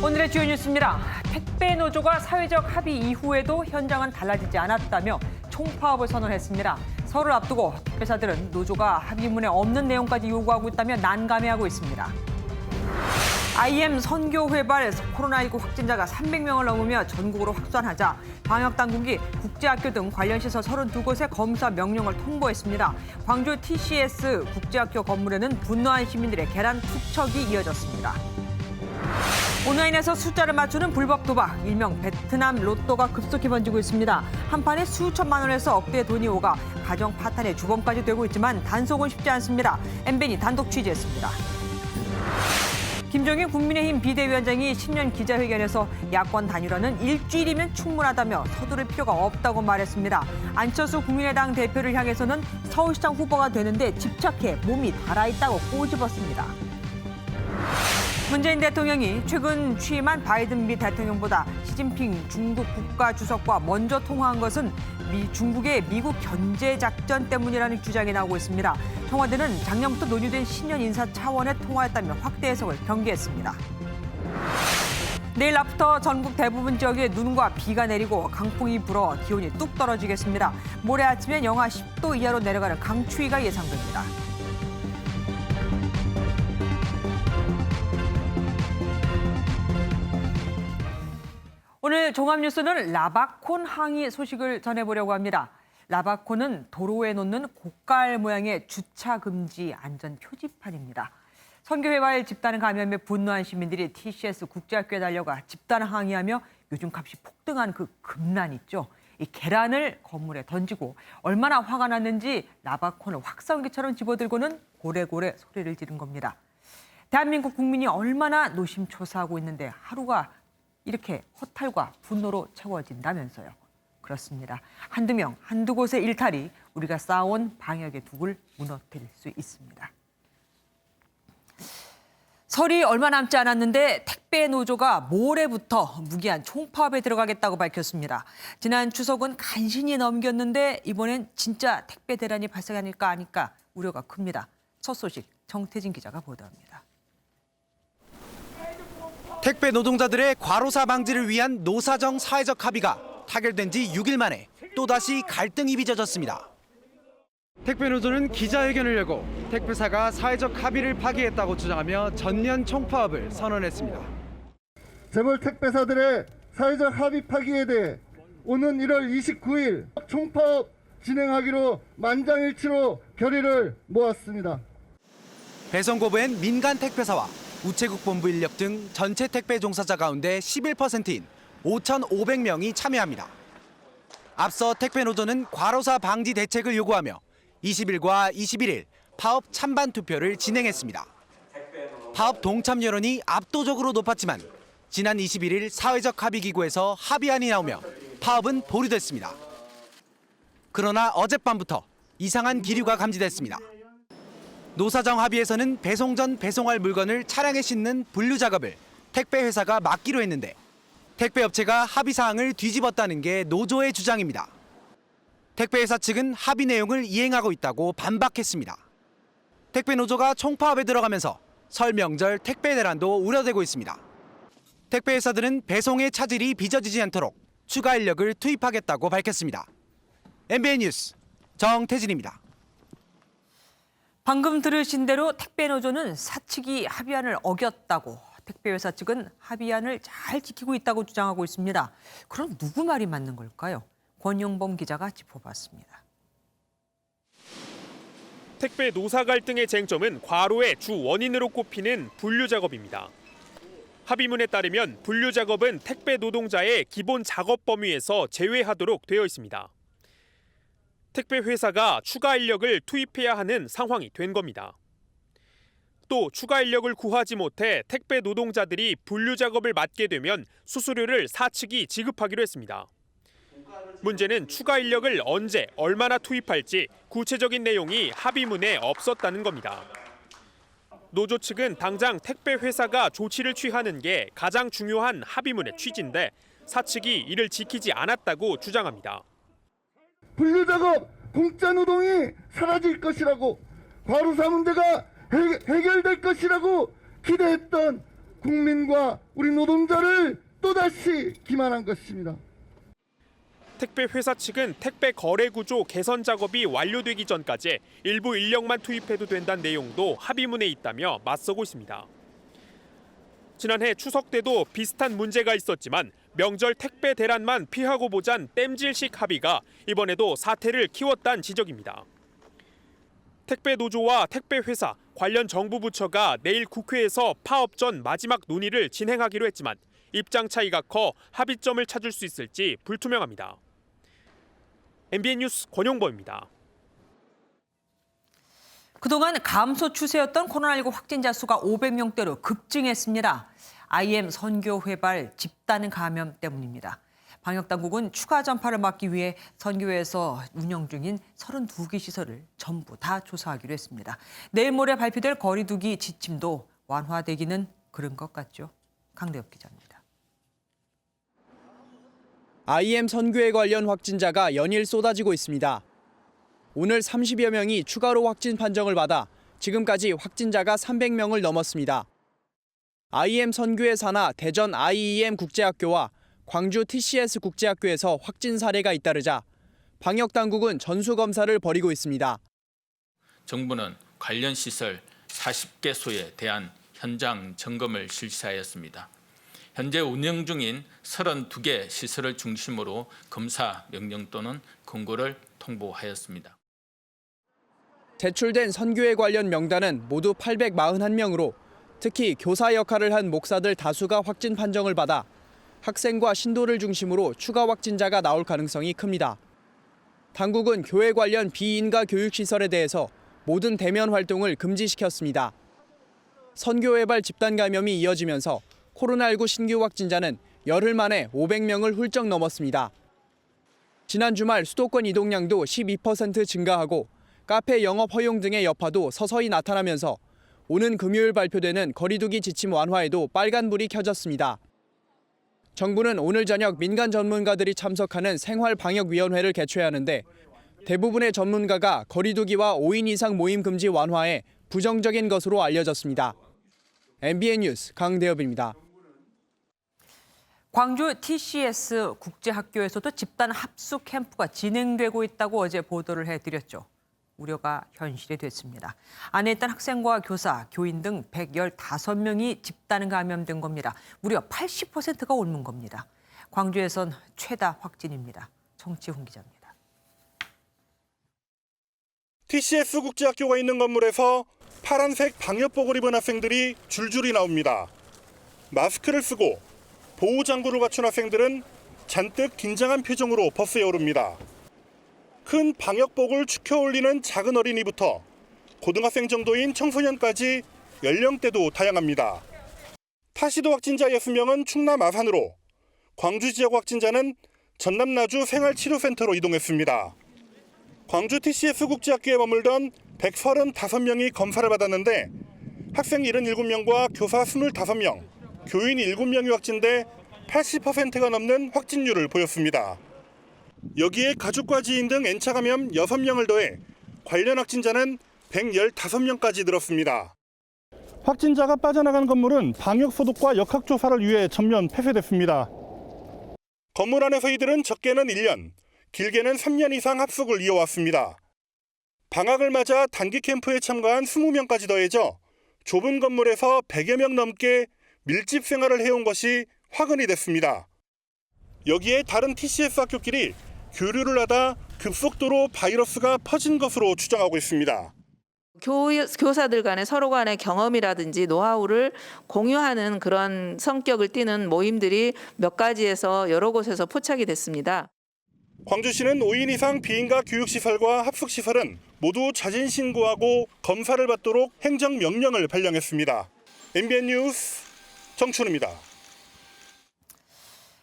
오늘의 주요 뉴스입니다. 택배 노조가 사회적 합의 이후에도 현장은 달라지지 않았다며 총파업을 선언했습니다. 설을 앞두고 택배사들은 노조가 합의문에 없는 내용까지 요구하고 있다며 난감해하고 있습니다. IM 선교회발 코로나19 확진자가 300명을 넘으며 전국으로 확산하자 방역당국이 국제학교 등 관련 시설 32곳에 검사 명령을 통보했습니다. 광주 TCS 국제학교 건물에는 분노한 시민들의 계란 투척이 이어졌습니다. 온라인에서 숫자를 맞추는 불법 도박, 일명 베트남 로또가 급속히 번지고 있습니다. 한 판에 수천만 원에서 억대의 돈이 오가 가정 파탄의 주범까지 되고 있지만 단속은 쉽지 않습니다. MBN이 단독 취재했습니다. 김종인 국민의힘 비대위원장이 신년 기자회견에서 야권 단일화는 일주일이면 충분하다며 서두를 필요가 없다고 말했습니다. 안철수 국민의당 대표를 향해서는 서울시장 후보가 되는데 집착해 몸이 달아있다고 꼬집었습니다. 문재인 대통령이 최근 취임한 바이든 미 대통령보다 시진핑 중국 국가주석과 먼저 통화한 것은 중국의 미국 견제 작전 때문이라는 주장이 나오고 있습니다. 청와대는 작년부터 논의된 신년 인사 차원의 통화였다며 확대 해석을 경계했습니다. 내일 낮부터 전국 대부분 지역에 눈과 비가 내리고 강풍이 불어 기온이 뚝 떨어지겠습니다. 모레 아침엔 영하 10도 이하로 내려가는 강추위가 예상됩니다. 오늘 종합뉴스는 라바콘 항의 소식을 전해보려고 합니다. 라바콘은 도로에 놓는 고깔 모양의 주차 금지 안전 표지판입니다. 선교회발 집단 감염에 분노한 시민들이 TCS 국제학교에 달려가 집단 항의하며 요즘 값이 폭등한 그 금란 있죠. 이 계란을 건물에 던지고 얼마나 화가 났는지 라바콘을 확성기처럼 집어들고는 고래고래 소리를 지른 겁니다. 대한민국 국민이 얼마나 노심초사하고 있는데 하루가 이렇게 허탈과 분노로 채워진다면서요. 그렇습니다. 한두 명, 한두 곳의 일탈이 우리가 쌓아온 방역의 둑을 무너뜨릴 수 있습니다. 설이 얼마 남지 않았는데 택배 노조가 모레부터 무기한 총파업에 들어가겠다고 밝혔습니다. 지난 추석은 간신히 넘겼는데 이번엔 진짜 택배 대란이 발생할까 하니까 우려가 큽니다. 첫 소식 정태진 기자가 보도합니다. 택배 노동자들의 과로사 방지를 위한 노사정 사회적 합의가 타결된 지 6일 만에 또다시 갈등이 빚어졌습니다. 택배 노조는 기자회견을 열고 택배사가 사회적 합의를 파기했다고 주장하며 전면 총파업을 선언했습니다. 재벌 택배사들의 사회적 합의 파기에 대해 오는 1월 29일 총파업 진행하기로 만장일치로 결의를 모았습니다. 배송거부엔 민간 택배사와 우체국 본부 인력 등 전체 택배 종사자 가운데 11%인 5,500명이 참여합니다. 앞서 택배 노조는 과로사 방지 대책을 요구하며 20일과 21일 파업 찬반 투표를 진행했습니다. 파업 동참 여론이 압도적으로 높았지만 지난 21일 사회적 합의기구에서 합의안이 나오며 파업은 보류됐습니다. 그러나 어젯밤부터 이상한 기류가 감지됐습니다. 노사정 합의에서는 배송 전 배송할 물건을 차량에 싣는 분류 작업을 택배 회사가 맡기로 했는데 택배 업체가 합의 사항을 뒤집었다는 게 노조의 주장입니다. 택배 회사 측은 합의 내용을 이행하고 있다고 반박했습니다. 택배 노조가 총파업에 들어가면서 설 명절 택배 대란도 우려되고 있습니다. 택배 회사들은 배송의 차질이 빚어지지 않도록 추가 인력을 투입하겠다고 밝혔습니다. MBN 뉴스 정태진입니다. 방금 들으신 대로 택배 노조는 사측이 합의안을 어겼다고, 택배 회사 측은 합의안을 잘 지키고 있다고 주장하고 있습니다. 그럼 누구 말이 맞는 걸까요? 권용범 기자가 짚어봤습니다. 택배 노사 갈등의 쟁점은 과로의 주 원인으로 꼽히는 분류 작업입니다. 합의문에 따르면 분류 작업은 택배 노동자의 기본 작업 범위에서 제외하도록 되어 있습니다. 택배 회사가 추가 인력을 투입해야 하는 상황이 된 겁니다. 또 추가 인력을 구하지 못해 택배 노동자들이 분류 작업을 맡게 되면 수수료를 사측이 지급하기로 했습니다. 문제는 추가 인력을 언제, 얼마나 투입할지 구체적인 내용이 합의문에 없었다는 겁니다. 노조 측은 당장 택배 회사가 조치를 취하는 게 가장 중요한 합의문의 취지인데 사측이 이를 지키지 않았다고 주장합니다. 분류작업, 공짜노동이 사라질 것이라고, 과로사 문제가 해결될 것이라고 기대했던 국민과 우리 노동자를 또다시 기만한 것입니다. 택배 회사 측은 택배 거래 구조 개선 작업이 완료되기 전까지 일부 인력만 투입해도 된다는 내용도 합의문에 있다며 맞서고 있습니다. 지난해 추석 때도 비슷한 문제가 있었지만 명절 택배 대란만 피하고 보잔 땜질식 합의가 이번에도 사태를 키웠다는 지적입니다. 택배 노조와 택배 회사, 관련 정부 부처가 내일 국회에서 파업 전 마지막 논의를 진행하기로 했지만 입장 차이가 커 합의점을 찾을 수 있을지 불투명합니다. MBN 뉴스 권용보입니다. 그동안 감소 추세였던 코로나19 확진자 수가 500명대로 급증했습니다. IM 선교회발 집단 감염 때문입니다. 방역당국은 추가 전파를 막기 위해 선교회에서 운영 중인 32개 시설을 전부 다 조사하기로 했습니다. 내일 모레 발표될 거리두기 지침도 완화되기는 그런 것 같죠. 강대엽 기자입니다. IM 선교회 관련 확진자가 연일 쏟아지고 있습니다. 오늘 30여 명이 추가로 확진 판정을 받아 지금까지 확진자가 300명을 넘었습니다. IM 선교회 산하 대전 IEM 국제학교와 광주 TCS 국제학교에서 확진 사례가 잇따르자 방역당국은 전수검사를 벌이고 있습니다. 정부는 관련 시설 40개소에 대한 현장 점검을 실시하였습니다. 현재 운영 중인 32개 시설을 중심으로 검사 명령 또는 권고를 통보하였습니다. 제출된 선교회 관련 명단은 모두 841명으로 특히 교사 역할을 한 목사들 다수가 확진 판정을 받아 학생과 신도를 중심으로 추가 확진자가 나올 가능성이 큽니다. 당국은 교회 관련 비인가 교육시설에 대해서 모든 대면 활동을 금지시켰습니다. 선교회발 집단 감염이 이어지면서 코로나19 신규 확진자는 열흘 만에 500명을 훌쩍 넘었습니다. 지난 주말 수도권 이동량도 12% 증가하고 카페 영업 허용 등의 여파도 서서히 나타나면서 오는 금요일 발표되는 거리두기 지침 완화에도 빨간불이 켜졌습니다. 정부는 오늘 저녁 민간 전문가들이 참석하는 생활방역위원회를 개최하는데 대부분의 전문가가 거리두기와 5인 이상 모임 금지 완화에 부정적인 것으로 알려졌습니다. MBN 뉴스 강대엽입니다. 광주 TCS 국제학교에서도 집단 합숙 캠프가 진행되고 있다고 어제 보도를 해드렸죠. 우려가 현실이 됐습니다. 안에 있던 학생과 교사, 교인 등 115명이 집단 감염된 겁니다. 무려 80%가 옮은 겁니다. 광주에선 최다 확진입니다. 정치훈 기자입니다. TCS 국제학교가 있는 건물에서 파란색 방역복을 입은 학생들이 줄줄이 나옵니다. 마스크를 쓰고 보호장구를 갖춘 학생들은 잔뜩 긴장한 표정으로 버스에 오릅니다. 큰 방역복을 축혀 올리는 작은 어린이부터 고등학생 정도인 청소년까지 연령대도 다양합니다. 타시도 확진자 6명은 충남 아산으로, 광주 지역 확진자는 전남 나주 생활치료센터로 이동했습니다. 광주 TCS 국제학교에 머물던 135명이 검사를 받았는데 학생 77명과 교사 25명, 교인 7명이 확진돼 80%가 넘는 확진율을 보였습니다. 여기에 가족과 지인 등 N차 감염 6명을 더해 관련 확진자는 115명까지 늘었습니다. 확진자가 빠져나간 건물은 방역소독과 역학조사를 위해 전면 폐쇄됐습니다. 건물 안에서 이들은 적게는 1년, 길게는 3년 이상 합숙을 이어왔습니다. 방학을 맞아 단기 캠프에 참가한 20명까지 더해져 좁은 건물에서 100여 명 넘게 밀집 생활을 해온 것이 화근이 됐습니다. 여기에 다른 TCS 학교끼리 교류를 하다 급속도로 바이러스가 퍼진 것으로 추정하고 있습니다. 교사들 간에 서로 간의 경험이라든지 노하우를 공유하는 그런 성격을 띠는 모임들이 몇 가지에서 여러 곳에서 포착이 됐습니다. 광주시는 5인 이상 비인가 교육시설과 합숙시설은 모두 자진 신고하고 검사를 받도록 행정명령을 발령했습니다. MBN 뉴스 정춘우입니다.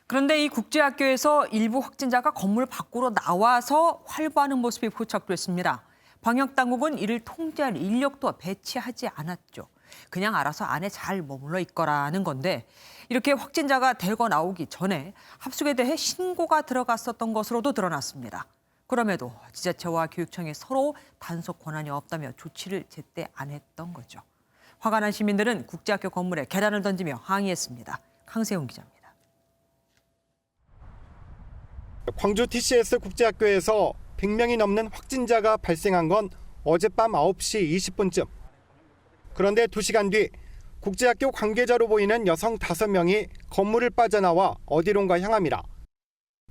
그런데 이 국제학교에서 일부 확진자가 건물 밖으로 나와서 활보하는 모습이 포착됐습니다. 방역당국은 이를 통제할 인력도 배치하지 않았죠. 그냥 알아서 안에 잘 머물러 있거라는 건데 이렇게 확진자가 대거 나오기 전에 합숙에 대해 신고가 들어갔었던 것으로도 드러났습니다. 그럼에도 지자체와 교육청이 서로 단속 권한이 없다며 조치를 제때 안 했던 거죠. 화가 난 시민들은 국제학교 건물에 계란을 던지며 항의했습니다. 강세훈 기자입니다. 광주 TCS 국제학교에서 100명이 넘는 확진자가 발생한 건 어젯밤 9시 20분쯤. 그런데 2시간 뒤 국제학교 관계자로 보이는 여성 5명이 건물을 빠져나와 어디론가 향합니다.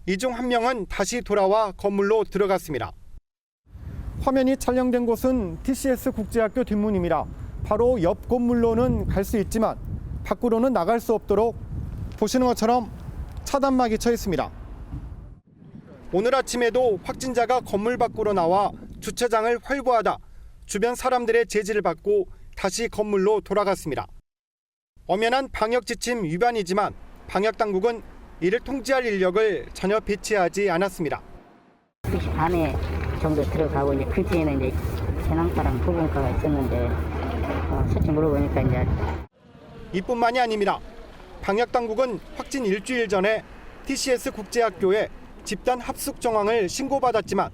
이 중 1명은 다시 돌아와 건물로 들어갔습니다. 화면이 촬영된 곳은 TCS 국제학교 뒷문입니다. 바로 옆 건물로는 갈 수 있지만 밖으로는 나갈 수 없도록 보시는 것처럼 차단막이 쳐 있습니다. 오늘 아침에도 확진자가 건물 밖으로 나와 주차장을 활보하다 주변 사람들의 제지를 받고 다시 건물로 돌아갔습니다. 엄연한 방역 지침 위반이지만 방역 당국은 이를 통제할 인력을 전혀 배치하지 않았습니다. 2시 반에 정도 들어가고 이제 근처에는 이제 재난과랑 보건과가 있었는데 솔직히 물어보니까 이제 이뿐만이 아닙니다. 방역 당국은 확진 일주일 전에 TCS 국제학교에 집단 합숙 정황을 신고받았지만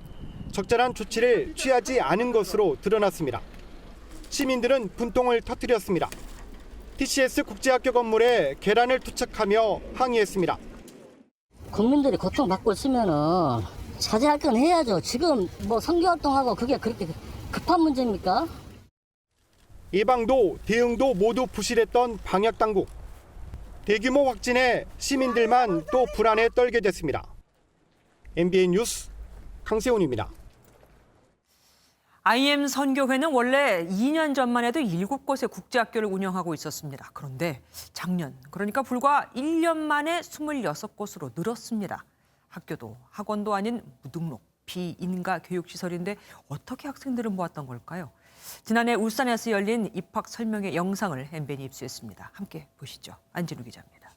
적절한 조치를 취하지 않은 것으로 드러났습니다. 시민들은 분통을 터뜨렸습니다. TCS 국제학교 건물에 계란을 투척하며 항의했습니다. 국민들이 고통받고 있으면은 자제할 건 해야죠. 지금 뭐 선교활동하고 그게 그렇게 급한 문제입니까? 예방도 대응도 모두 부실했던 방역 당국. 대규모 확진에 시민들만 또 불안에 떨게 됐습니다. MBN 뉴스 강세훈입니다. IM 선교회는 원래 2년 전만 해도 7곳의 국제학교를 운영하고 있었습니다. 그런데 작년, 그러니까 불과 1년 만에 26곳으로 늘었습니다. 학교도 학원도 아닌 무등록, 비인가 교육시설인데 어떻게 학생들을 모았던 걸까요? 지난해 울산에서 열린 입학 설명회 영상을 MBN이 입수했습니다. 함께 보시죠. 안진우 기자입니다.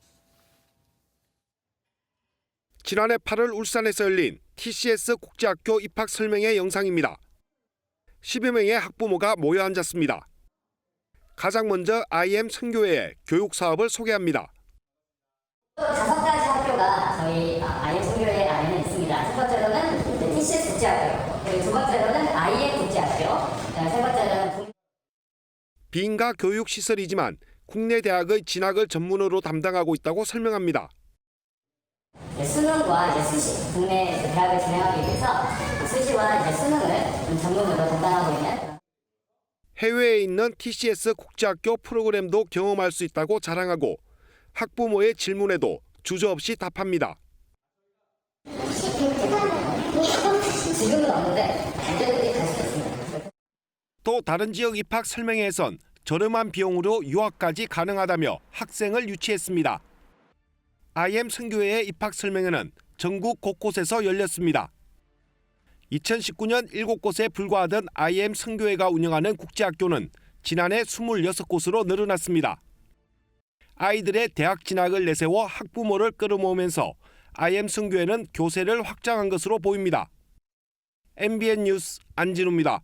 지난해 8월 울산에서 열린 TCS 국제학교 입학 설명회 영상입니다. 10여 명의 학부모가 모여 앉았습니다. 가장 먼저 IM 선교회의 교육 사업을 소개합니다. 5가지 학교가 저희 IM 선교회 안에는 있습니다. 첫 번째로는 TCS 국제학교, 그리고 두 번째로는 IM 국제학교, 세 번째로는 비인가 교육 시설이지만 국내 대학의 진학을 전문으로 담당하고 있다고 설명합니다. 수능과 수시, 국내 대학을 진행하기 위해서 수시와 수능을 전문으로 담당하고 있는 해외에 있는 TCS 국제학교 프로그램도 경험할 수 있다고 자랑하고 학부모의 질문에도 주저없이 답합니다. 지금은 없는데 언제든지 갈 수 있습니다. 또 다른 지역 입학 설명회에선 저렴한 비용으로 유학까지 가능하다며 학생을 유치했습니다. IM 선교회의 입학 설명회는 전국 곳곳에서 열렸습니다. 2019년 7곳에 불과하던 IM 선교회가 운영하는 국제학교는 지난해 26곳으로 늘어났습니다. 아이들의 대학 진학을 내세워 학부모를 끌어모으면서 IM 선교회는 교세를 확장한 것으로 보입니다. MBN 뉴스 안진우입니다.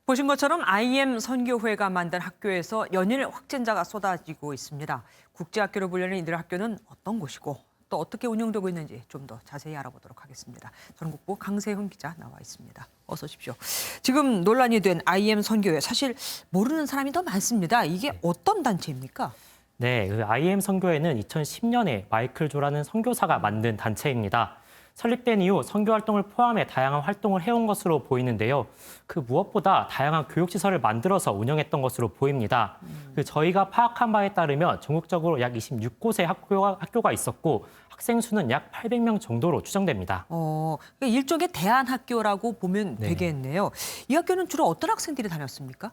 보신 것처럼 IM 선교회가 만든 학교에서 연일 확진자가 쏟아지고 있습니다. 국제학교로 불리는 이들 학교는 어떤 곳이고 또 어떻게 운영되고 있는지 좀 더 자세히 알아보도록 하겠습니다. 전국부 강세훈 기자 나와 있습니다. 어서 오십시오. 지금 논란이 된 IM 선교회 사실 모르는 사람이 더 많습니다. 이게 어떤 단체입니까? 네, 그 IM 선교회는 2010년에 마이클 조라는 선교사가 만든 단체입니다. 설립된 이후 선교 활동을 포함해 다양한 활동을 해온 것으로 보이는데요. 그 무엇보다 다양한 교육시설을 만들어서 운영했던 것으로 보입니다. 저희가 파악한 바에 따르면 전국적으로 약 26곳의 학교가 있었고 학생 수는 약 800명 정도로 추정됩니다. 그러니까 일종의 대안학교라고 보면 되겠네요. 이 학교는 주로 어떤 학생들이 다녔습니까?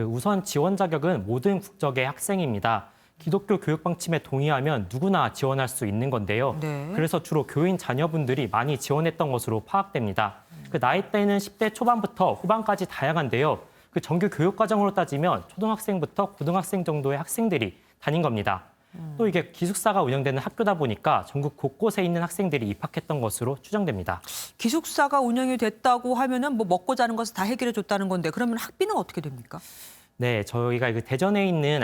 우선 지원 자격은 모든 국적의 학생입니다. 기독교 교육 방침에 동의하면 누구나 지원할 수 있는 건데요. 그래서 주로 교인 자녀분들이 많이 지원했던 것으로 파악됩니다. 나이대는 10대 초반부터 후반까지 다양한데요. 정규 교육 과정으로 따지면 초등학생부터 고등학생 정도의 학생들이 다닌 겁니다. 또 이게 기숙사가 운영되는 학교다 보니까 전국 곳곳에 있는 학생들이 입학했던 것으로 추정됩니다. 기숙사가 운영이 됐다고 하면은 뭐 먹고 자는 것을 다 해결해 줬다는 건데 그러면 학비는 어떻게 됩니까? 네, 저희가 대전에 있는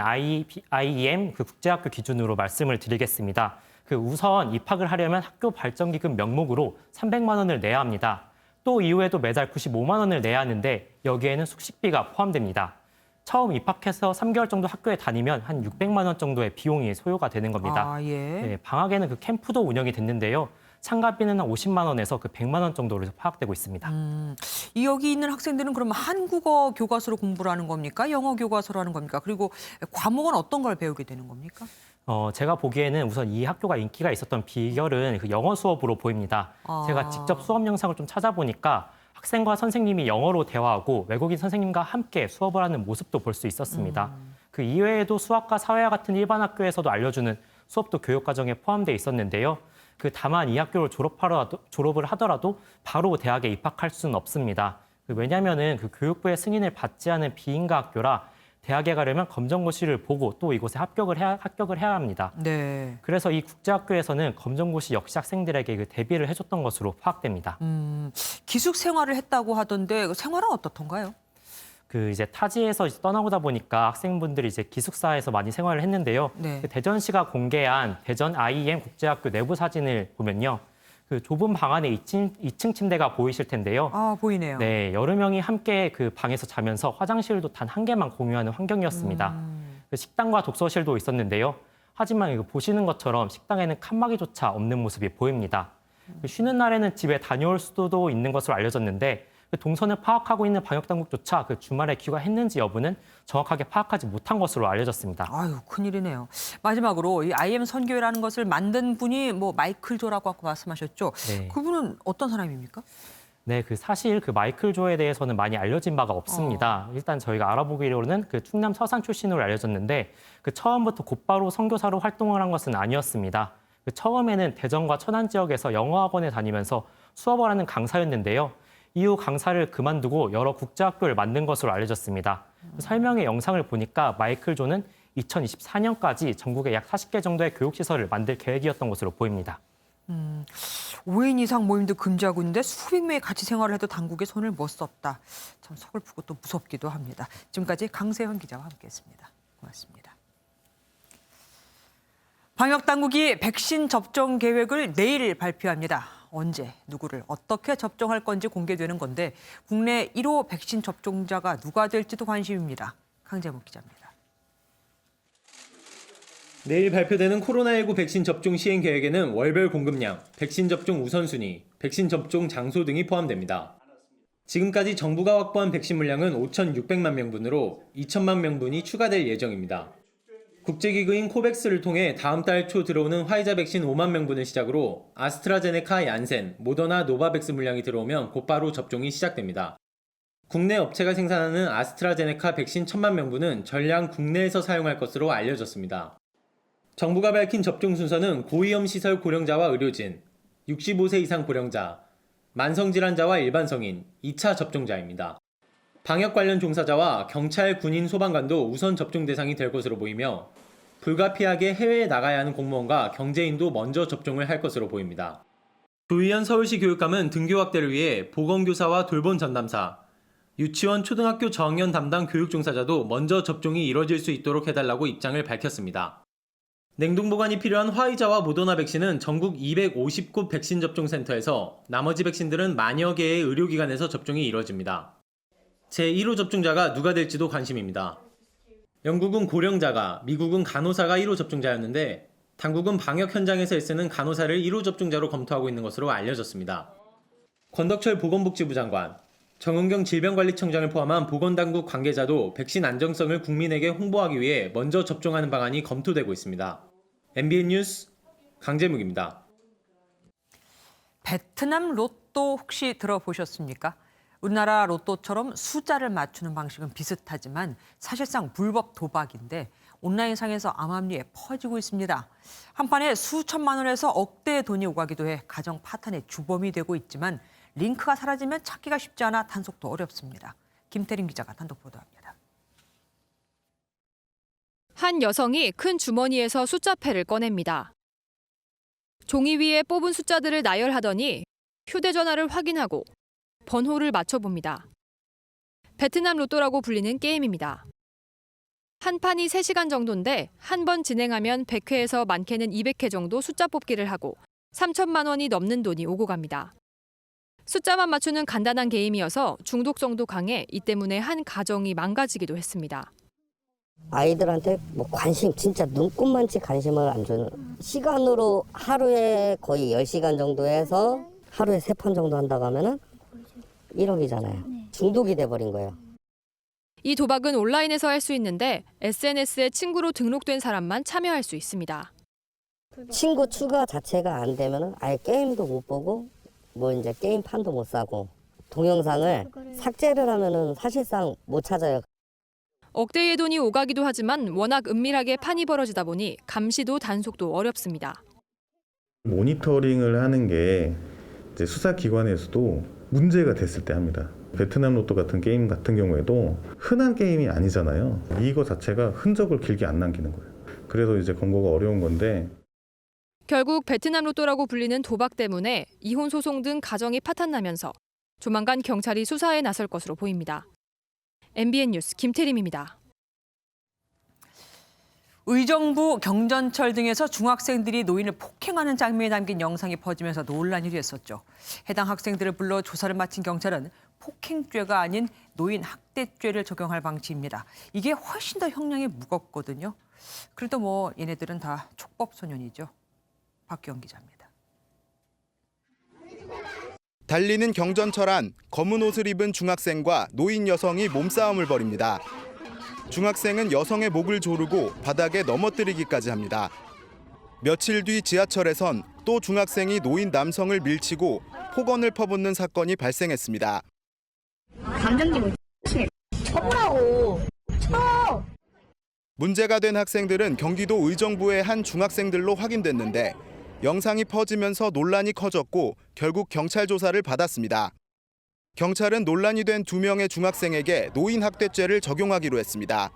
IEM 국제학교 기준으로 말씀을 드리겠습니다. 우선 입학을 하려면 학교 발전기금 명목으로 300만 원을 내야 합니다. 또 이후에도 매달 95만 원을 내야 하는데 여기에는 숙식비가 포함됩니다. 처음 입학해서 3개월 정도 학교에 다니면 한 600만 원 정도의 비용이 소요가 되는 겁니다. 아, 예. 네, 방학에는 그 캠프도 운영이 됐는데요. 참가비는 한 50만 원에서 그 100만 원 정도로 파악되고 있습니다. 여기 있는 학생들은 그러면 한국어 교과서로 공부를 하는 겁니까? 영어 교과서로 하는 겁니까? 그리고 과목은 어떤 걸 배우게 되는 겁니까? 제가 보기에는 우선 이 학교가 인기가 있었던 비결은 그 영어 수업으로 보입니다. 제가 직접 수업 영상을 좀 찾아보니까 학생과 선생님이 영어로 대화하고 외국인 선생님과 함께 수업을 하는 모습도 볼 수 있었습니다. 그 이외에도 수학과 사회와 같은 일반 학교에서도 알려주는 수업도 교육 과정에 포함돼 있었는데요. 다만 이 학교를 졸업을 하더라도 바로 대학에 입학할 수는 없습니다. 왜냐하면은 그 교육부의 승인을 받지 않은 비인가 학교라 대학에 가려면 검정고시를 보고 또 이곳에 합격을 해야 합니다. 네. 그래서 이 국제학교에서는 검정고시 역시 학생들에게 그 대비를 해줬던 것으로 파악됩니다. 기숙 생활을 했다고 하던데 그 생활은 어떻던가요? 이제 타지에서 떠나오다 보니까 학생분들이 이제 기숙사에서 많이 생활을 했는데요. 네. 대전시가 공개한 대전 IEM 국제학교 내부 사진을 보면요. 그 좁은 방 안에 2층 침대가 보이실 텐데요. 아, 보이네요. 네, 여러 명이 함께 그 방에서 자면서 화장실도 단 한 개만 공유하는 환경이었습니다. 식당과 독서실도 있었는데요. 하지만 이거 보시는 것처럼 식당에는 칸막이조차 없는 모습이 보입니다. 쉬는 날에는 집에 다녀올 수도 있는 것으로 알려졌는데 동선을 파악하고 있는 방역당국조차 주말에 귀가했는지 여부는 정확하게 파악하지 못한 것으로 알려졌습니다. 아유, 큰일이네요. 마지막으로 이 IM 선교회라는 것을 만든 분이 마이클 조라고 아까 말씀하셨죠? 네. 그분은 어떤 사람입니까? 네, 사실 마이클 조에 대해서는 많이 알려진 바가 없습니다. 일단 저희가 알아보기로는 충남 서산 출신으로 알려졌는데 처음부터 곧바로 선교사로 활동을 한 것은 아니었습니다. 처음에는 대전과 천안 지역에서 영어학원에 다니면서 수업을 하는 강사였는데요. 이후 강사를 그만두고 여러 국제학교를 만든 것으로 알려졌습니다. 설명의 영상을 보니까 마이클 조는 2024년까지 전국에 약 40개 정도의 교육시설을 만들 계획이었던 것으로 보입니다. 5인 이상 모임도 금지하고 있는데 수백 명이 같이 생활을 해도 당국에 손을 못 썼다. 참 서글프고 또 무섭기도 합니다. 지금까지 강세현 기자와 함께했습니다. 고맙습니다. 방역당국이 백신 접종 계획을 내일 발표합니다. 언제, 누구를 어떻게 접종할 건지 공개되는 건데 국내 1호 백신 접종자가 누가 될지도 관심입니다. 강재목 기자입니다. 내일 발표되는 코로나19 백신 접종 시행 계획에는 월별 공급량, 백신 접종 우선순위, 백신 접종 장소 등이 포함됩니다. 지금까지 정부가 확보한 백신 물량은 5,600만 명분으로 2천만 명분이 추가될 예정입니다. 국제기구인 코백스를 통해 다음 달 초 들어오는 화이자 백신 5만 명분을 시작으로 아스트라제네카, 얀센, 모더나, 노바백스 물량이 들어오면 곧바로 접종이 시작됩니다. 국내 업체가 생산하는 아스트라제네카 백신 1,000만 명분은 전량 국내에서 사용할 것으로 알려졌습니다. 정부가 밝힌 접종 순서는 고위험시설 고령자와 의료진, 65세 이상 고령자, 만성질환자와 일반 성인, 2차 접종자입니다. 방역 관련 종사자와 경찰, 군인, 소방관도 우선 접종 대상이 될 것으로 보이며 불가피하게 해외에 나가야 하는 공무원과 경제인도 먼저 접종을 할 것으로 보입니다. 조희연 서울시 교육감은 등교 확대를 위해 보건교사와 돌봄 전담사, 유치원, 초등학교 저학년 담당 교육 종사자도 먼저 접종이 이뤄질 수 있도록 해달라고 입장을 밝혔습니다. 냉동보관이 필요한 화이자와 모더나 백신은 전국 250곳 백신 접종 센터에서, 나머지 백신들은 만여 개의 의료기관에서 접종이 이뤄집니다. 제1호 접종자가 누가 될지도 관심입니다. 영국은 고령자가, 미국은 간호사가 1호 접종자였는데 당국은 방역 현장에서 애쓰는 간호사를 1호 접종자로 검토하고 있는 것으로 알려졌습니다. 권덕철 보건복지부 장관, 정은경 질병관리청장을 포함한 보건당국 관계자도 백신 안정성을 국민에게 홍보하기 위해 먼저 접종하는 방안이 검토되고 있습니다. MBN 뉴스 강재묵입니다. 베트남 로또 혹시 들어보셨습니까? 우리나라 로또처럼 숫자를 맞추는 방식은 비슷하지만 사실상 불법 도박인데 온라인상에서 암암리에 퍼지고 있습니다. 한 판에 수천만 원에서 억대의 돈이 오가기도 해 가정 파탄의 주범이 되고 있지만 링크가 사라지면 찾기가 쉽지 않아 단속도 어렵습니다. 김태림 기자가 단독 보도합니다. 한 여성이 큰 주머니에서 숫자패를 꺼냅니다. 종이 위에 뽑은 숫자들을 나열하더니 휴대전화를 확인하고 번호를 맞춰봅니다. 베트남 로또라고 불리는 게임입니다. 한 판이 3시간 정도인데 한 번 진행하면 100회에서 많게는 200회 정도 숫자 뽑기를 하고 3천만 원이 넘는 돈이 오고 갑니다. 숫자만 맞추는 간단한 게임이어서 중독성도 강해 이 때문에 한 가정이 망가지기도 했습니다. 아이들한테 뭐 관심, 진짜 눈꼽만치 관심을 안 주는, 시간으로 하루에 거의 10시간 정도 해서 하루에 3판 정도 한다고 하면은 1억이잖아요. 중독이 돼버린 거예요. 이 도박은 온라인에서 할 수 있는데 SNS에 친구로 등록된 사람만 참여할 수 있습니다. 친구 추가 자체가 안 되면은 아예 게임도 못 보고 뭐 이제 게임판도 못 사고, 동영상을 삭제를 하면은 사실상 못 찾아요. 억대의 돈이 오가기도 하지만 워낙 은밀하게 판이 벌어지다 보니 감시도 단속도 어렵습니다. 모니터링을 하는 게 이제 수사기관에서도 문제가 됐을 때 합니다. 베트남 로또 같은 게임 같은 경우에도 흔한 게임이 아니잖아요. 이거 자체가 흔적을 길게 안 남기는 거예요. 그래서 이제 검거가 어려운 건데, 결국 베트남 로또라고 불리는 도박 때문에 이혼 소송 등 가정이 파탄나면서 조만간 경찰이 수사에 나설 것으로 보입니다. MBN 뉴스 김태림입니다. 의정부 경전철 등에서 중학생들이 노인을 폭행하는 장면이 담긴 영상이 퍼지면서 논란이 됐었죠. 해당 학생들을 불러 조사를 마친 경찰은 폭행죄가 아닌 노인 학대죄를 적용할 방침입니다. 이게 훨씬 더 형량이 무겁거든요. 그래도 뭐 얘네들은 다 촉법 소년이죠. 박기영 기자입니다. 달리는 경전철 안 검은 옷을 입은 중학생과 노인 여성이 몸싸움을 벌입니다. 중학생은 여성의 목을 조르고 바닥에 넘어뜨리기까지 합니다. 며칠 뒤 지하철에선 또 중학생이 노인 남성을 밀치고 폭언을 퍼붓는 사건이 발생했습니다. 감정적으로 쳐보라고. 쳐! 문제가 된 학생들은 경기도 의정부의 한 중학생들로 확인됐는데 영상이 퍼지면서 논란이 커졌고 결국 경찰 조사를 받았습니다. 경찰은 논란이 된 2명의 중학생에게 노인 학대죄를 적용하기로 했습니다.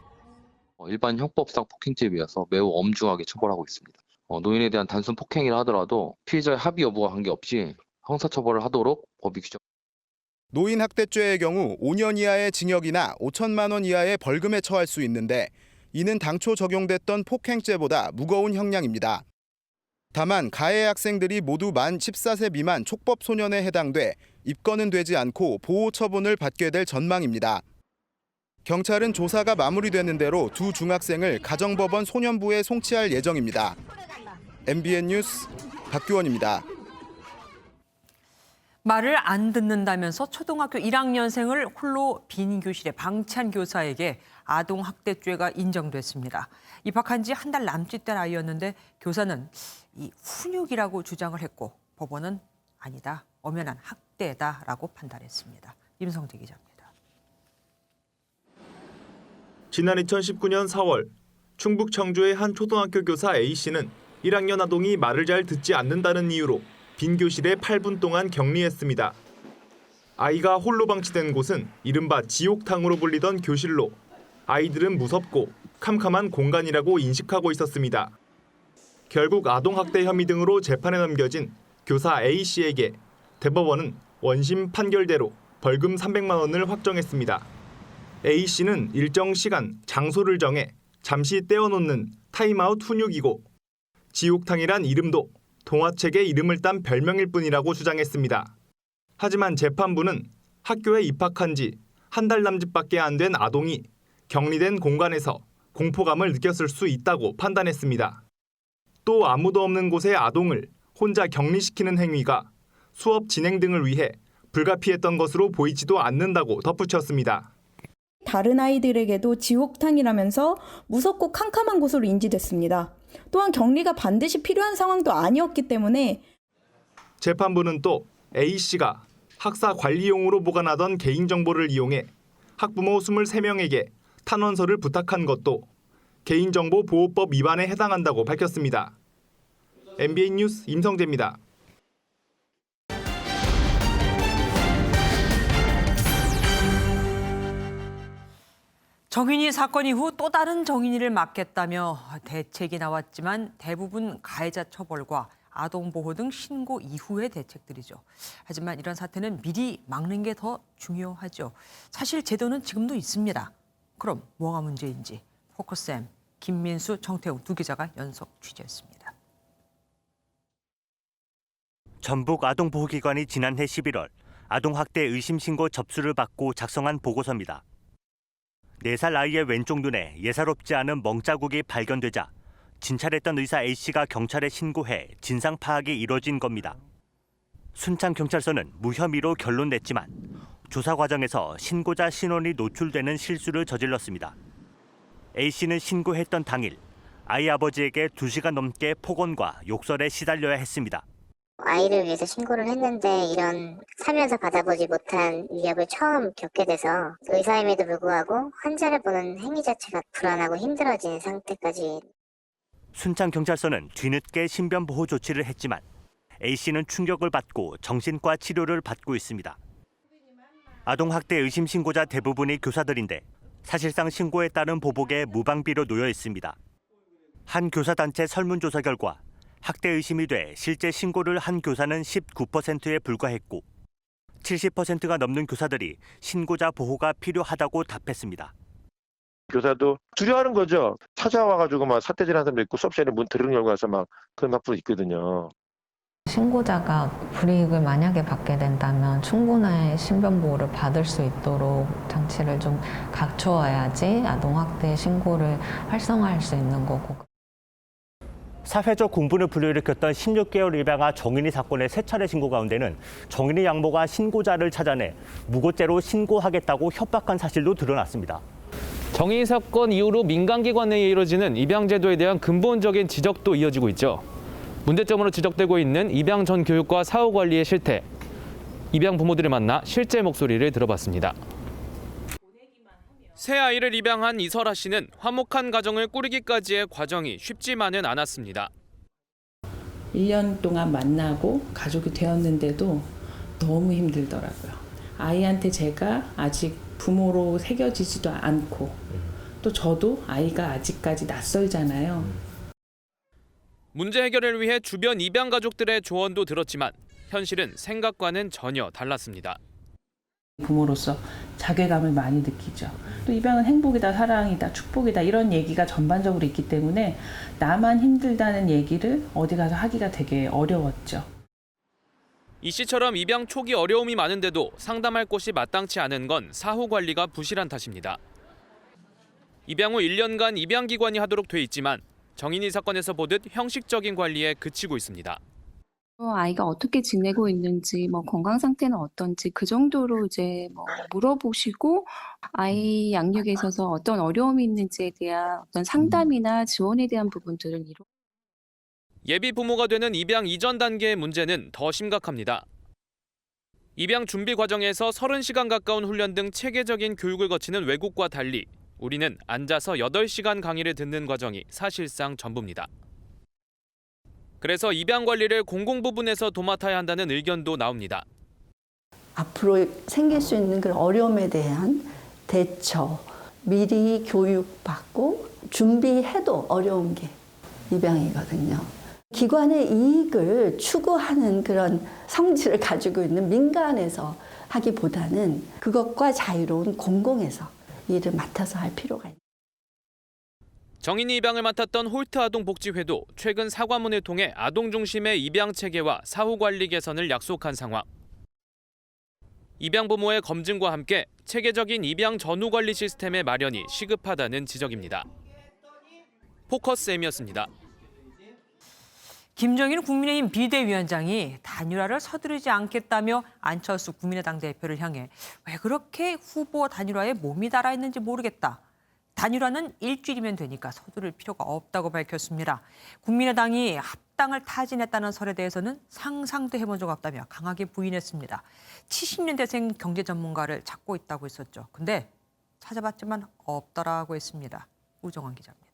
일반 형법상 폭행죄에 비해서 매우 엄중하게 처벌하고 있습니다. 노인에 대한 단순 폭행이라 하더라도 피해자의 합의 여부와 관계없이 형사처벌을 하도록 법이 규정. 노인 학대죄의 경우 5년 이하의 징역이나 5천만 원 이하의 벌금에 처할 수 있는데 이는 당초 적용됐던 폭행죄보다 무거운 형량입니다. 다만 가해 학생들이 모두 만 14세 미만 촉법 소년에 해당돼 입건은 되지 않고 보호 처분을 받게 될 전망입니다. 경찰은 조사가 마무리되는 대로 2 중학생을 가정법원 소년부에 송치할 예정입니다. MBN 뉴스 박규원입니다. 말을 안 듣는다면서 초등학교 1학년생을 홀로 빈 교실에 방치한 교사에게 아동학대죄가 인정됐습니다. 입학한 지 한 달 남짓 된 아이였는데 교사는 이 훈육이라고 주장을 했고 법원은 아니다, 엄연한 학대다라고 판단했습니다. 임성재 기자입니다. 지난 2019년 4월 충북 청주의 한 초등학교 교사 A씨는 1학년 아동이 말을 잘 듣지 않는다는 이유로 빈 교실에 8분 동안 격리했습니다. 아이가 홀로 방치된 곳은 이른바 지옥탕으로 불리던 교실로 아이들은 무섭고 캄캄한 공간이라고 인식하고 있었습니다. 결국 아동학대 혐의 등으로 재판에 넘겨진 교사 A씨에게 대법원은 원심 판결대로 벌금 300만 원을 확정했습니다. A씨는 일정 시간, 장소를 정해 잠시 떼어놓는 타임아웃 훈육이고 지옥탕이란 이름도 동화책의 이름을 딴 별명일 뿐이라고 주장했습니다. 하지만 재판부는 학교에 입학한 지 한 달 남짓밖에 안 된 아동이 격리된 공간에서 공포감을 느꼈을 수 있다고 판단했습니다. 또 아무도 없는 곳에 아동을 혼자 격리시키는 행위가 수업 진행 등을 위해 불가피했던 것으로 보이지도 않는다고 덧붙였습니다. 다른 아이들에게도 지옥탕이라면서 무섭고 캄캄한 곳으로 인지됐습니다. 또한 격리가 반드시 필요한 상황도 아니었기 때문에 재판부는 또 A씨가 학사 관리용으로 보관하던 개인정보를 이용해 학부모 23명에게 탄원서를 부탁한 것도 개인정보보호법 위반에 해당한다고 밝혔습니다. MBN 뉴스 임성재입니다. 정인이 사건 이후 또 다른 정인이를 맡겠다며 대책이 나왔지만 대부분 가해자 처벌과 아동보호 등 신고 이후의 대책들이죠. 하지만 이런 사태는 미리 막는 게 더 중요하죠. 사실 제도는 지금도 있습니다. 그럼 뭐가 문제인지 포커스엠 김민수, 정태욱 2 기자가 연속 취재했습니다. 전북 아동보호기관이 지난해 11월 아동학대 의심 신고 접수를 받고 작성한 보고서입니다. 4살 아이의 왼쪽 눈에 예사롭지 않은 멍자국이 발견되자 진찰했던 의사 A씨가 경찰에 신고해 진상 파악이 이뤄진 겁니다. 순창경찰서는 무혐의로 결론 냈지만 조사 과정에서 신고자 신원이 노출되는 실수를 저질렀습니다. A씨는 신고했던 당일 아이 아버지에게 2시간 넘게 폭언과 욕설에 시달려야 했습니다. 아이를 위해서 신고를 했는데 이런 살면서 받아보지 못한 위협을 처음 겪게 돼서 의사임에도 불구하고 환자를 보는 행위 자체가 불안하고 힘들어진 상태까지. 순창경찰서는 뒤늦게 신변보호 조치를 했지만 A씨는 충격을 받고 정신과 치료를 받고 있습니다. 아동학대 의심 신고자 대부분이 교사들인데 사실상 신고에 따른 보복에 무방비로 놓여 있습니다. 한 교사단체 설문조사 결과 학대 의심이 돼 실제 신고를 한 교사는 19%에 불과했고 70%가 넘는 교사들이 신고자 보호가 필요하다고 답했습니다. 교사도 두려워하는 거죠. 찾아와가지고 막 사태질하는 사람도 있고 수업 시간에 문 드릉 열고 와서 막 그런 학부도 있거든요. 신고자가 불이익을 만약에 받게 된다면 충분한 신변보호를 받을 수 있도록 장치를 좀 갖추어야지 아동학대 신고를 활성화할 수 있는 거고. 사회적 공분을 불러일으켰던 16개월 입양아 정인이 사건의 3차례 신고 가운데는 정인이 양모가 신고자를 찾아내 무고죄로 신고하겠다고 협박한 사실도 드러났습니다. 정인이 사건 이후로 민간기관 내에 이뤄지는 입양제도에 대한 근본적인 지적도 이어지고 있죠. 문제점으로 지적되고 있는 입양 전 교육과 사후 관리의 실태. 입양 부모들을 만나 실제 목소리를 들어봤습니다. 새 아이를 입양한 이설아 씨는 화목한 가정을 꾸리기까지의 과정이 쉽지만은 않았습니다. 1년 동안 만나고 가족이 되었는데도 너무 힘들더라고요. 아이한테 제가 아직 부모로 새겨지지도 않고 또 저도 아이가 아직까지 낯설잖아요. 문제 해결을 위해 주변 입양 가족들의 조언도 들었지만 현실은 생각과는 전혀 달랐습니다. 부모로서 자괴감을 많이 느끼죠. 또 입양은 행복이다, 사랑이다, 축복이다 이런 얘기가 전반적으로 있기 때문에 나만 힘들다는 얘기를 어디 가서 하기가 되게 어려웠죠. 이 씨처럼 입양 초기 어려움이 많은데도 상담할 곳이 마땅치 않은 건 사후 관리가 부실한 탓입니다. 입양 후 1년간 입양기관이 하도록 돼 있지만 정인이 사건에서 보듯 형식적인 관리에 그치고 있습니다. 아이가 어떻게 지내고 있는지, 건강 상태는 어떤지 그 정도로 이제 물어보시고 아이 양육에 있어서 어떤 어려움이 있는지에 대한 어떤 상담이나 지원에 대한 부분들을 예비 부모가 되는 입양 이전 단계의 문제는 더 심각합니다. 입양 준비 과정에서 30시간 가까운 훈련 등 체계적인 교육을 거치는 외국과 달리 우리는 앉아서 8시간 강의를 듣는 과정이 사실상 전부입니다. 그래서 입양 관리를 공공부문에서 도맡아야 한다는 의견도 나옵니다. 앞으로 생길 수 있는 그런 어려움에 대한 대처, 미리 교육받고 준비해도 어려운 게 입양이거든요. 기관의 이익을 추구하는 그런 성질을 가지고 있는 민간에서 하기보다는 그것과 자유로운 공공에서 일을 맡아서 할 필요가 있습니다. 정인이 입양을 맡았던 홀트 아동복지회도 최근 사과문을 통해 아동 중심의 입양 체계와 사후 관리 개선을 약속한 상황. 입양 부모의 검증과 함께 체계적인 입양 전후 관리 시스템의 마련이 시급하다는 지적입니다. 포커스M이었습니다. 김정인 국민의힘 비대위원장이 단일화를 서두르지 않겠다며 안철수 국민의당 대표를 향해 왜 그렇게 후보 단일화에 몸이 달아 있는지 모르겠다. 단일화는 일주일이면 되니까 서두를 필요가 없다고 밝혔습니다. 국민의당이 합당을 타진했다는 설에 대해서는 상상도 해본 적 없다며 강하게 부인했습니다. 70년대생 경제 전문가를 찾고 있다고 했었죠. 근데 찾아봤지만 없더라고 했습니다. 우정환 기자입니다.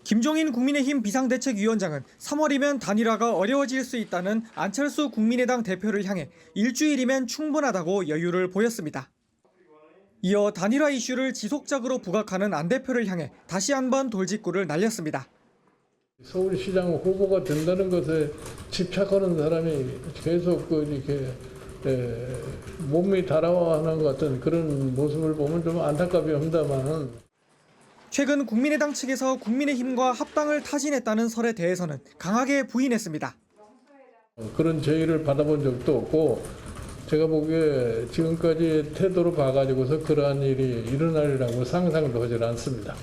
김종인 국민의힘 비상대책위원장은 3월이면 단일화가 어려워질 수 있다는 안철수 국민의당 대표를 향해 일주일이면 충분하다고 여유를 보였습니다. 이어 단일화 이슈를 지속적으로 부각하는 안 대표를 향해 다시 한번 돌직구를 날렸습니다. 서울시장 후보가 된다는 것에 집착하는 사람이 계속 이렇게 몸이 달아와하는 것 같은 그런 모습을 보면 좀 안타깝긴 합니다만. 최근 국민의당 측에서 국민의힘과 합당을 타진했다는 설에 대해서는 강하게 부인했습니다. 그런 제의를 받아본 적도 없고 제가 보기에 지금까지 태도로 봐가지고서 그러한 일이 일어나리라고 상상도 하지 않습니다.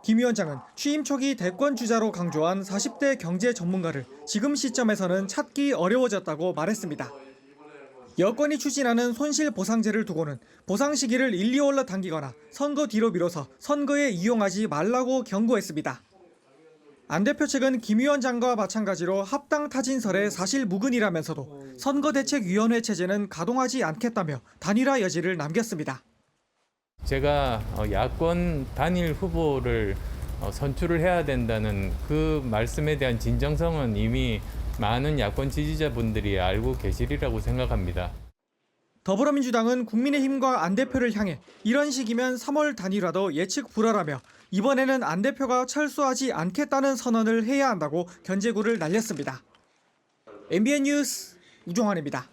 김 위원장은 취임 초기 대권 주자로 강조한 40대 경제 전문가를 지금 시점에서는 찾기 어려워졌다고 말했습니다. 여권이 추진하는 손실보상제를 두고는 보상 시기를 1, 2월로 당기거나 선거 뒤로 미뤄서 선거에 이용하지 말라고 경고했습니다. 안 대표 측은 김 위원장과 마찬가지로 합당 타진설의 사실 무근이라면서도 선거대책위원회 체제는 가동하지 않겠다며 단일화 여지를 남겼습니다. 제가 야권 단일 후보를 선출을 해야 된다는 그 말씀에 대한 진정성은 이미 많은 야권 지지자분들이 알고 계시리라고 생각합니다. 더불어민주당은 국민의힘과 안 대표를 향해 이런 식이면 3월 단일화도 예측 불허라며 이번에는 안 대표가 철수하지 않겠다는 선언을 해야 한다고 견제구를 날렸습니다. MBN 뉴스 우종환입니다.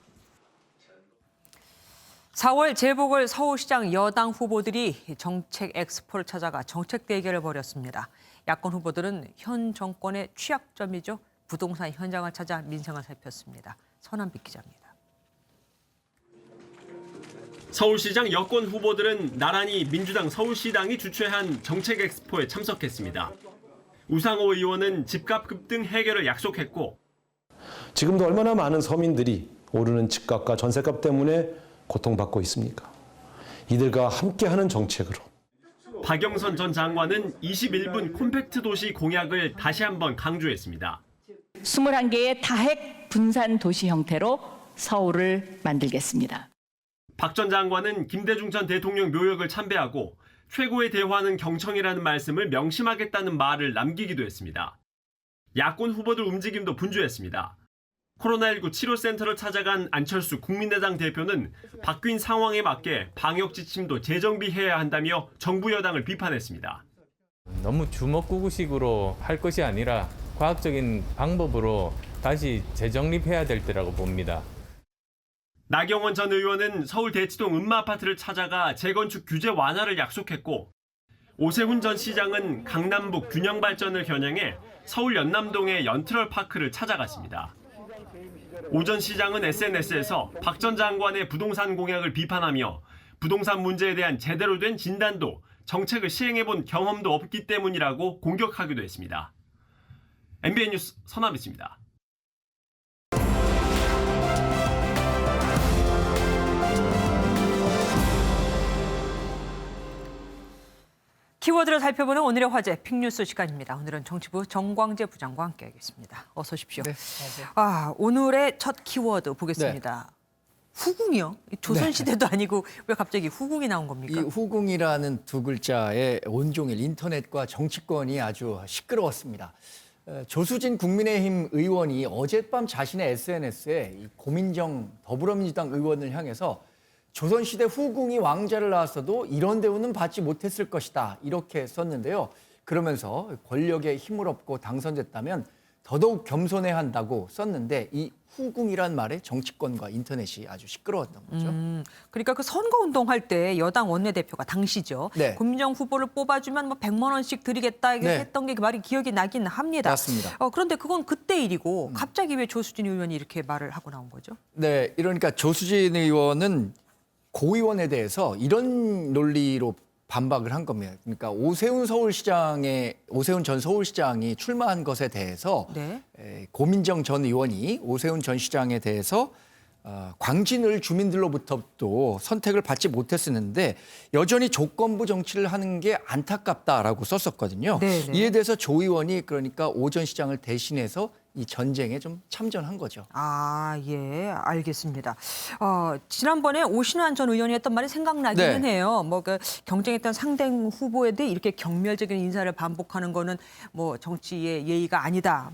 4월 재보궐 서울시장 여당 후보들이 정책 엑스포를 찾아가 정책 대결을 벌였습니다. 야권 후보들은 현 정권의 취약점이죠. 부동산 현장을 찾아 민생을 살폈습니다. 선한빛 기자입니다. 서울시장 여권 후보들은 나란히 민주당 서울시당이 주최한 정책 엑스포에 참석했습니다. 우상호 의원은 집값 급등 해결을 약속했고 지금도 얼마나 많은 서민들이 오르는 집값과 전셋값 때문에 고통받고 있습니까? 이들과 함께하는 정책으로. 박영선 전 장관은 21분 콤팩트 도시 공약을 다시 한번 강조했습니다. 21개의 다핵 분산 도시 형태로 서울을 만들겠습니다. 박 전 장관은 김대중 전 대통령 묘역을 참배하고 최고의 대화는 경청이라는 말씀을 명심하겠다는 말을 남기기도 했습니다. 야권 후보들 움직임도 분주했습니다. 코로나19 치료센터를 찾아간 안철수 국민의당 대표는 바뀐 상황에 맞게 방역 지침도 재정비해야 한다며 정부 여당을 비판했습니다. 너무 주먹구구식으로 할 것이 아니라 과학적인 방법으로 다시 재정립해야 될 때라고 봅니다. 나경원 전 의원은 서울 대치동 음마아파트를 찾아가 재건축 규제 완화를 약속했고 오세훈 전 시장은 강남북 균형 발전을 겨냥해 서울 연남동의 연트럴파크를 찾아갔습니다. 오 전 시장은 SNS에서 박 전 장관의 부동산 공약을 비판하며 부동산 문제에 대한 제대로 된 진단도 정책을 시행해본 경험도 없기 때문이라고 공격하기도 했습니다. MBN 뉴스 선한빛입니다. 키워드를 살펴보는 오늘의 화제 픽뉴스 시간입니다. 오늘은 정치부 정광재 부장과 함께하겠습니다. 어서 오십시오. 네, 안녕하세요. 오늘의 첫 키워드 보겠습니다. 네. 후궁이요? 조선시대도 네. 아니고 왜 갑자기 후궁이 나온 겁니까? 이 후궁이라는 두 글자에 온종일 인터넷과 정치권이 아주 시끄러웠습니다. 조수진 국민의힘 의원이 어젯밤 자신의 SNS에 고민정 더불어민주당 의원을 향해서 조선시대 후궁이 왕자를 낳았어도 이런 대우는 받지 못했을 것이다. 이렇게 썼는데요. 그러면서 권력에 힘을 얻고 당선됐다면 더더욱 겸손해야 한다고 썼는데 이 후궁이란 말에 정치권과 인터넷이 아주 시끄러웠던 거죠. 그러니까 그 선거운동할 때 여당 원내대표가 당시죠. 네. 고민정 후보를 뽑아주면 뭐 100만 원씩 드리겠다 네. 했던 게 말이 기억이 나긴 합니다. 맞습니다. 그런데 그건 그때 일이고 갑자기 왜 조수진 의원이 이렇게 말을 하고 나온 거죠? 네, 이러니까 조수진 의원은 고 의원에 대해서 이런 논리로 반박을 한 겁니다. 그러니까 오세훈 전 서울시장이 출마한 것에 대해서 네. 고민정 전 의원이 오세훈 전 시장에 대해서 광진을 주민들로부터도 선택을 받지 못했었는데 여전히 조건부 정치를 하는 게 안타깝다라고 썼었거든요. 네네. 이에 대해서 조 의원이 그러니까 오 전 시장을 대신해서 이 전쟁에 좀 참전한 거죠. 예, 알겠습니다. 지난번에 오신환 전 의원이 했던 말이 생각나기는 네. 해요. 그 경쟁했던 상대 후보에 대해 이렇게 경멸적인 인사를 반복하는 거는 뭐 정치의 예의가 아니다.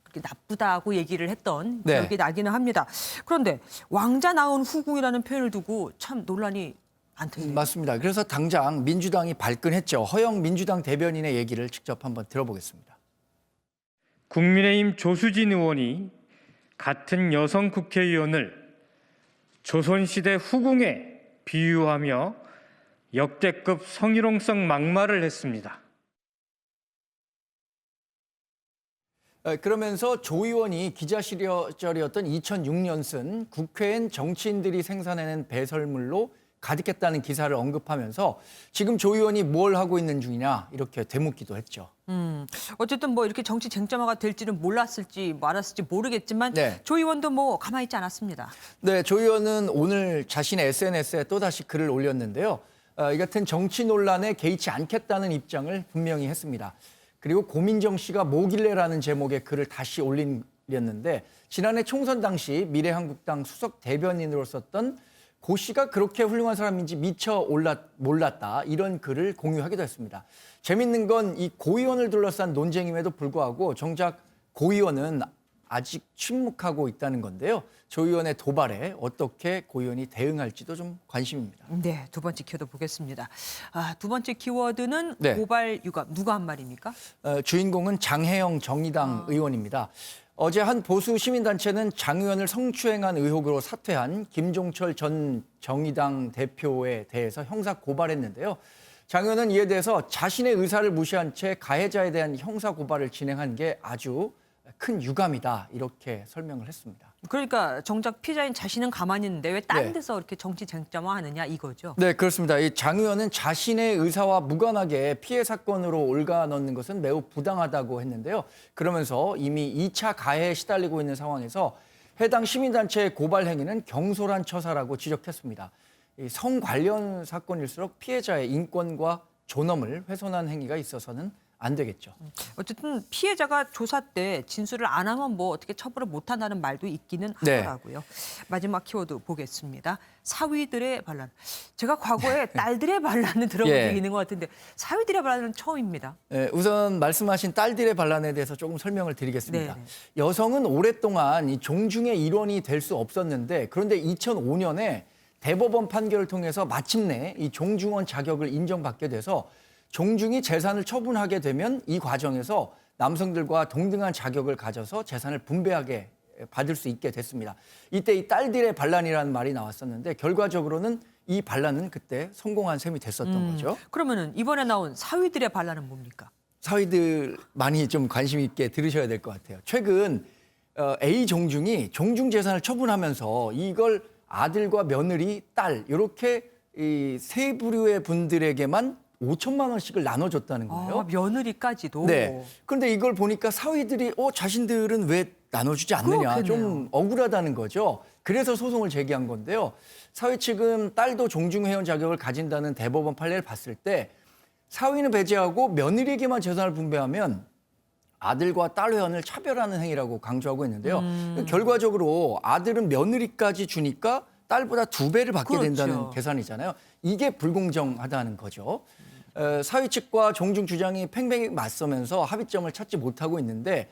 그렇게 나쁘다고 얘기를 했던 네. 기억이 나기는 합니다. 그런데 왕자 낳은 후궁이라는 표현을 두고 참 논란이 많던데요. 맞습니다. 그래서 당장 민주당이 발끈했죠. 허영 민주당 대변인의 얘기를 직접 한번 들어보겠습니다. 국민의힘 조수진 의원이 같은 여성 국회의원을 조선시대 후궁에 비유하며 역대급 성희롱성 막말을 했습니다. 그러면서 조 의원이 기자 시절이었던 2006년 쓴 국회엔 정치인들이 생산해낸 배설물로 가득했다는 기사를 언급하면서 지금 조 의원이 뭘 하고 있는 중이냐 이렇게 되묻기도 했죠. 어쨌든 뭐 이렇게 정치 쟁점화가 될지는 몰랐을지 알았을지 모르겠지만 네. 조 의원도 뭐 가만히 있지 않았습니다. 네, 조 의원은 오늘 자신의 SNS에 또다시 글을 올렸는데요. 이 같은 정치 논란에 개의치 않겠다는 입장을 분명히 했습니다. 그리고 고민정 씨가 뭐길래라는 제목의 글을 다시 올렸는데 지난해 총선 당시 미래한국당 수석 대변인으로 썼던 고 씨가 그렇게 훌륭한 사람인지 미처 몰랐다 이런 글을 공유하기도 했습니다. 재밌는 건 이 고 의원을 둘러싼 논쟁임에도 불구하고 정작 고 의원은 아직 침묵하고 있다는 건데요. 조 의원의 도발에 어떻게 고 의원이 대응할지도 좀 관심입니다. 네, 두 번째 키워드 보겠습니다. 두 번째 키워드는 네. 고발 유감. 누가 한 말입니까? 주인공은 장혜영 정의당 의원입니다. 어제 한 보수 시민단체는 장 의원을 성추행한 의혹으로 사퇴한 김종철 전 정의당 대표에 대해서 형사 고발했는데요. 장 의원은 이에 대해서 자신의 의사를 무시한 채 가해자에 대한 형사 고발을 진행한 게 아주 큰 유감이다 이렇게 설명을 했습니다. 그러니까 정작 피해자인 자신은 가만히 있는데 왜 딴 네. 데서 이렇게 정치 쟁점화하느냐 이거죠. 네, 그렇습니다. 이 장 의원은 자신의 의사와 무관하게 피해 사건으로 올가 넣는 것은 매우 부당하다고 했는데요. 그러면서 이미 2차 가해에 시달리고 있는 상황에서 해당 시민단체의 고발 행위는 경솔한 처사라고 지적했습니다. 이 성 관련 사건일수록 피해자의 인권과 존엄을 훼손한 행위가 있어서는 안 되겠죠. 어쨌든 피해자가 조사 때 진술을 안 하면 뭐 어떻게 처벌을 못 한다는 말도 있기는 네. 하더라고요. 마지막 키워드 보겠습니다. 사위들의 반란. 제가 과거에 딸들의 반란을 들어본 예. 적이 있는 것 같은데 사위들의 반란은 처음입니다. 우선 말씀하신 딸들의 반란에 대해서 조금 설명을 드리겠습니다. 네네. 여성은 오랫동안 이 종중의 일원이 될 수 없었는데 그런데 2005년에 대법원 판결을 통해서 마침내 이 종중원 자격을 인정받게 돼서 종중이 재산을 처분하게 되면 이 과정에서 남성들과 동등한 자격을 가져서 재산을 분배하게 받을 수 있게 됐습니다. 이때 이 딸들의 반란이라는 말이 나왔었는데 결과적으로는 이 반란은 그때 성공한 셈이 됐었던 거죠. 그러면은 이번에 나온 사위들의 반란은 뭡니까? 사위들 많이 좀 관심 있게 들으셔야 될 것 같아요. 최근 A 종중이 종중 재산을 처분하면서 이걸 아들과 며느리, 딸 이렇게 이 세 부류의 분들에게만 5천만 원씩을 나눠줬다는 거예요. 며느리까지도. 네. 그런데 이걸 보니까 사위들이 자신들은 왜 나눠주지 않느냐 그렇겠네요. 좀 억울하다는 거죠. 그래서 소송을 제기한 건데요. 사위 측은 딸도 종중회원 자격을 가진다는 대법원 판례를 봤을 때 사위는 배제하고 며느리에게만 재산을 분배하면 아들과 딸 회원을 차별하는 행위라고 강조하고 있는데요. 결과적으로 아들은 며느리까지 주니까 딸보다 2배를 받게 그렇죠. 된다는 계산이잖아요. 이게 불공정하다는 거죠. 사위 측과 종중 주장이 팽팽히 맞서면서 합의점을 찾지 못하고 있는데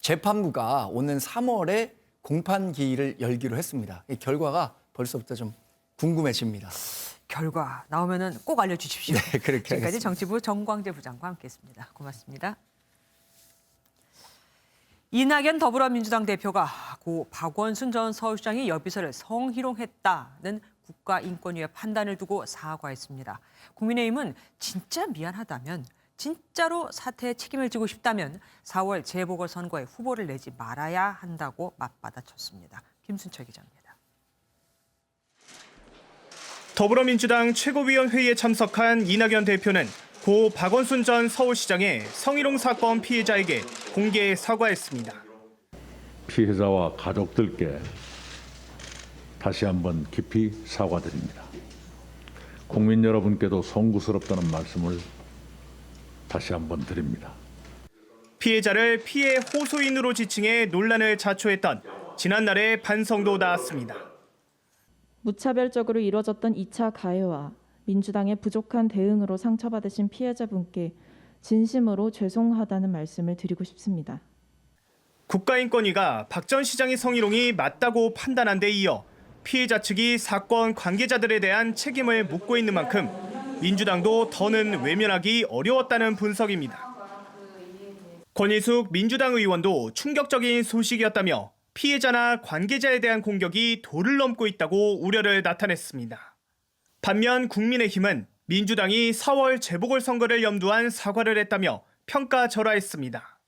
재판부가 오는 3월에 공판 기일을 열기로 했습니다. 이 결과가 벌써부터 좀 궁금해집니다. 결과 나오면은 꼭 알려주십시오. 네, 그렇게 지금까지 하겠습니다. 정치부 정광재 부장과 함께했습니다. 고맙습니다. 이낙연 더불어민주당 대표가 고 박원순 전 서울시장이 여비서를 성희롱했다는 국가인권위의 판단을 두고 사과했습니다. 국민의힘은 진짜 미안하다면, 진짜로 사태에 책임을 지고 싶다면 4월 재보궐선거에 후보를 내지 말아야 한다고 맞받아쳤습니다. 김순철 기자입니다. 더불어민주당 최고위원회의에 참석한 이낙연 대표는 고 박원순 전 서울시장의 성희롱 사건 피해자에게 공개 사과했습니다. 피해자와 가족들께 다시 한번 깊이 사과드립니다. 국민 여러분께도 송구스럽다는 말씀을 다시 한번 드립니다. 피해자를 피해 호소인으로 지칭해 논란을 자초했던 지난날의 반성도 나왔습니다. 무차별적으로 이뤄졌던 2차 가해와 민주당의 부족한 대응으로 상처받으신 피해자분께 진심으로 죄송하다는 말씀을 드리고 싶습니다. 국가인권위가 박 전 시장의 성희롱이 맞다고 판단한 데 이어 피해자 측이 사건 관계자들에 대한 책임을 묻고 있는 만큼 민주당도 더는 외면하기 어려웠다는 분석입니다. 권희숙 민주당 의원도 충격적인 소식이었다며 피해자나 관계자에 대한 공격이 도를 넘고 있다고 우려를 나타냈습니다. 반면 국민의힘은 민주당이 4월 재보궐선거를 염두한 사과를 했다며 평가절하했습니다.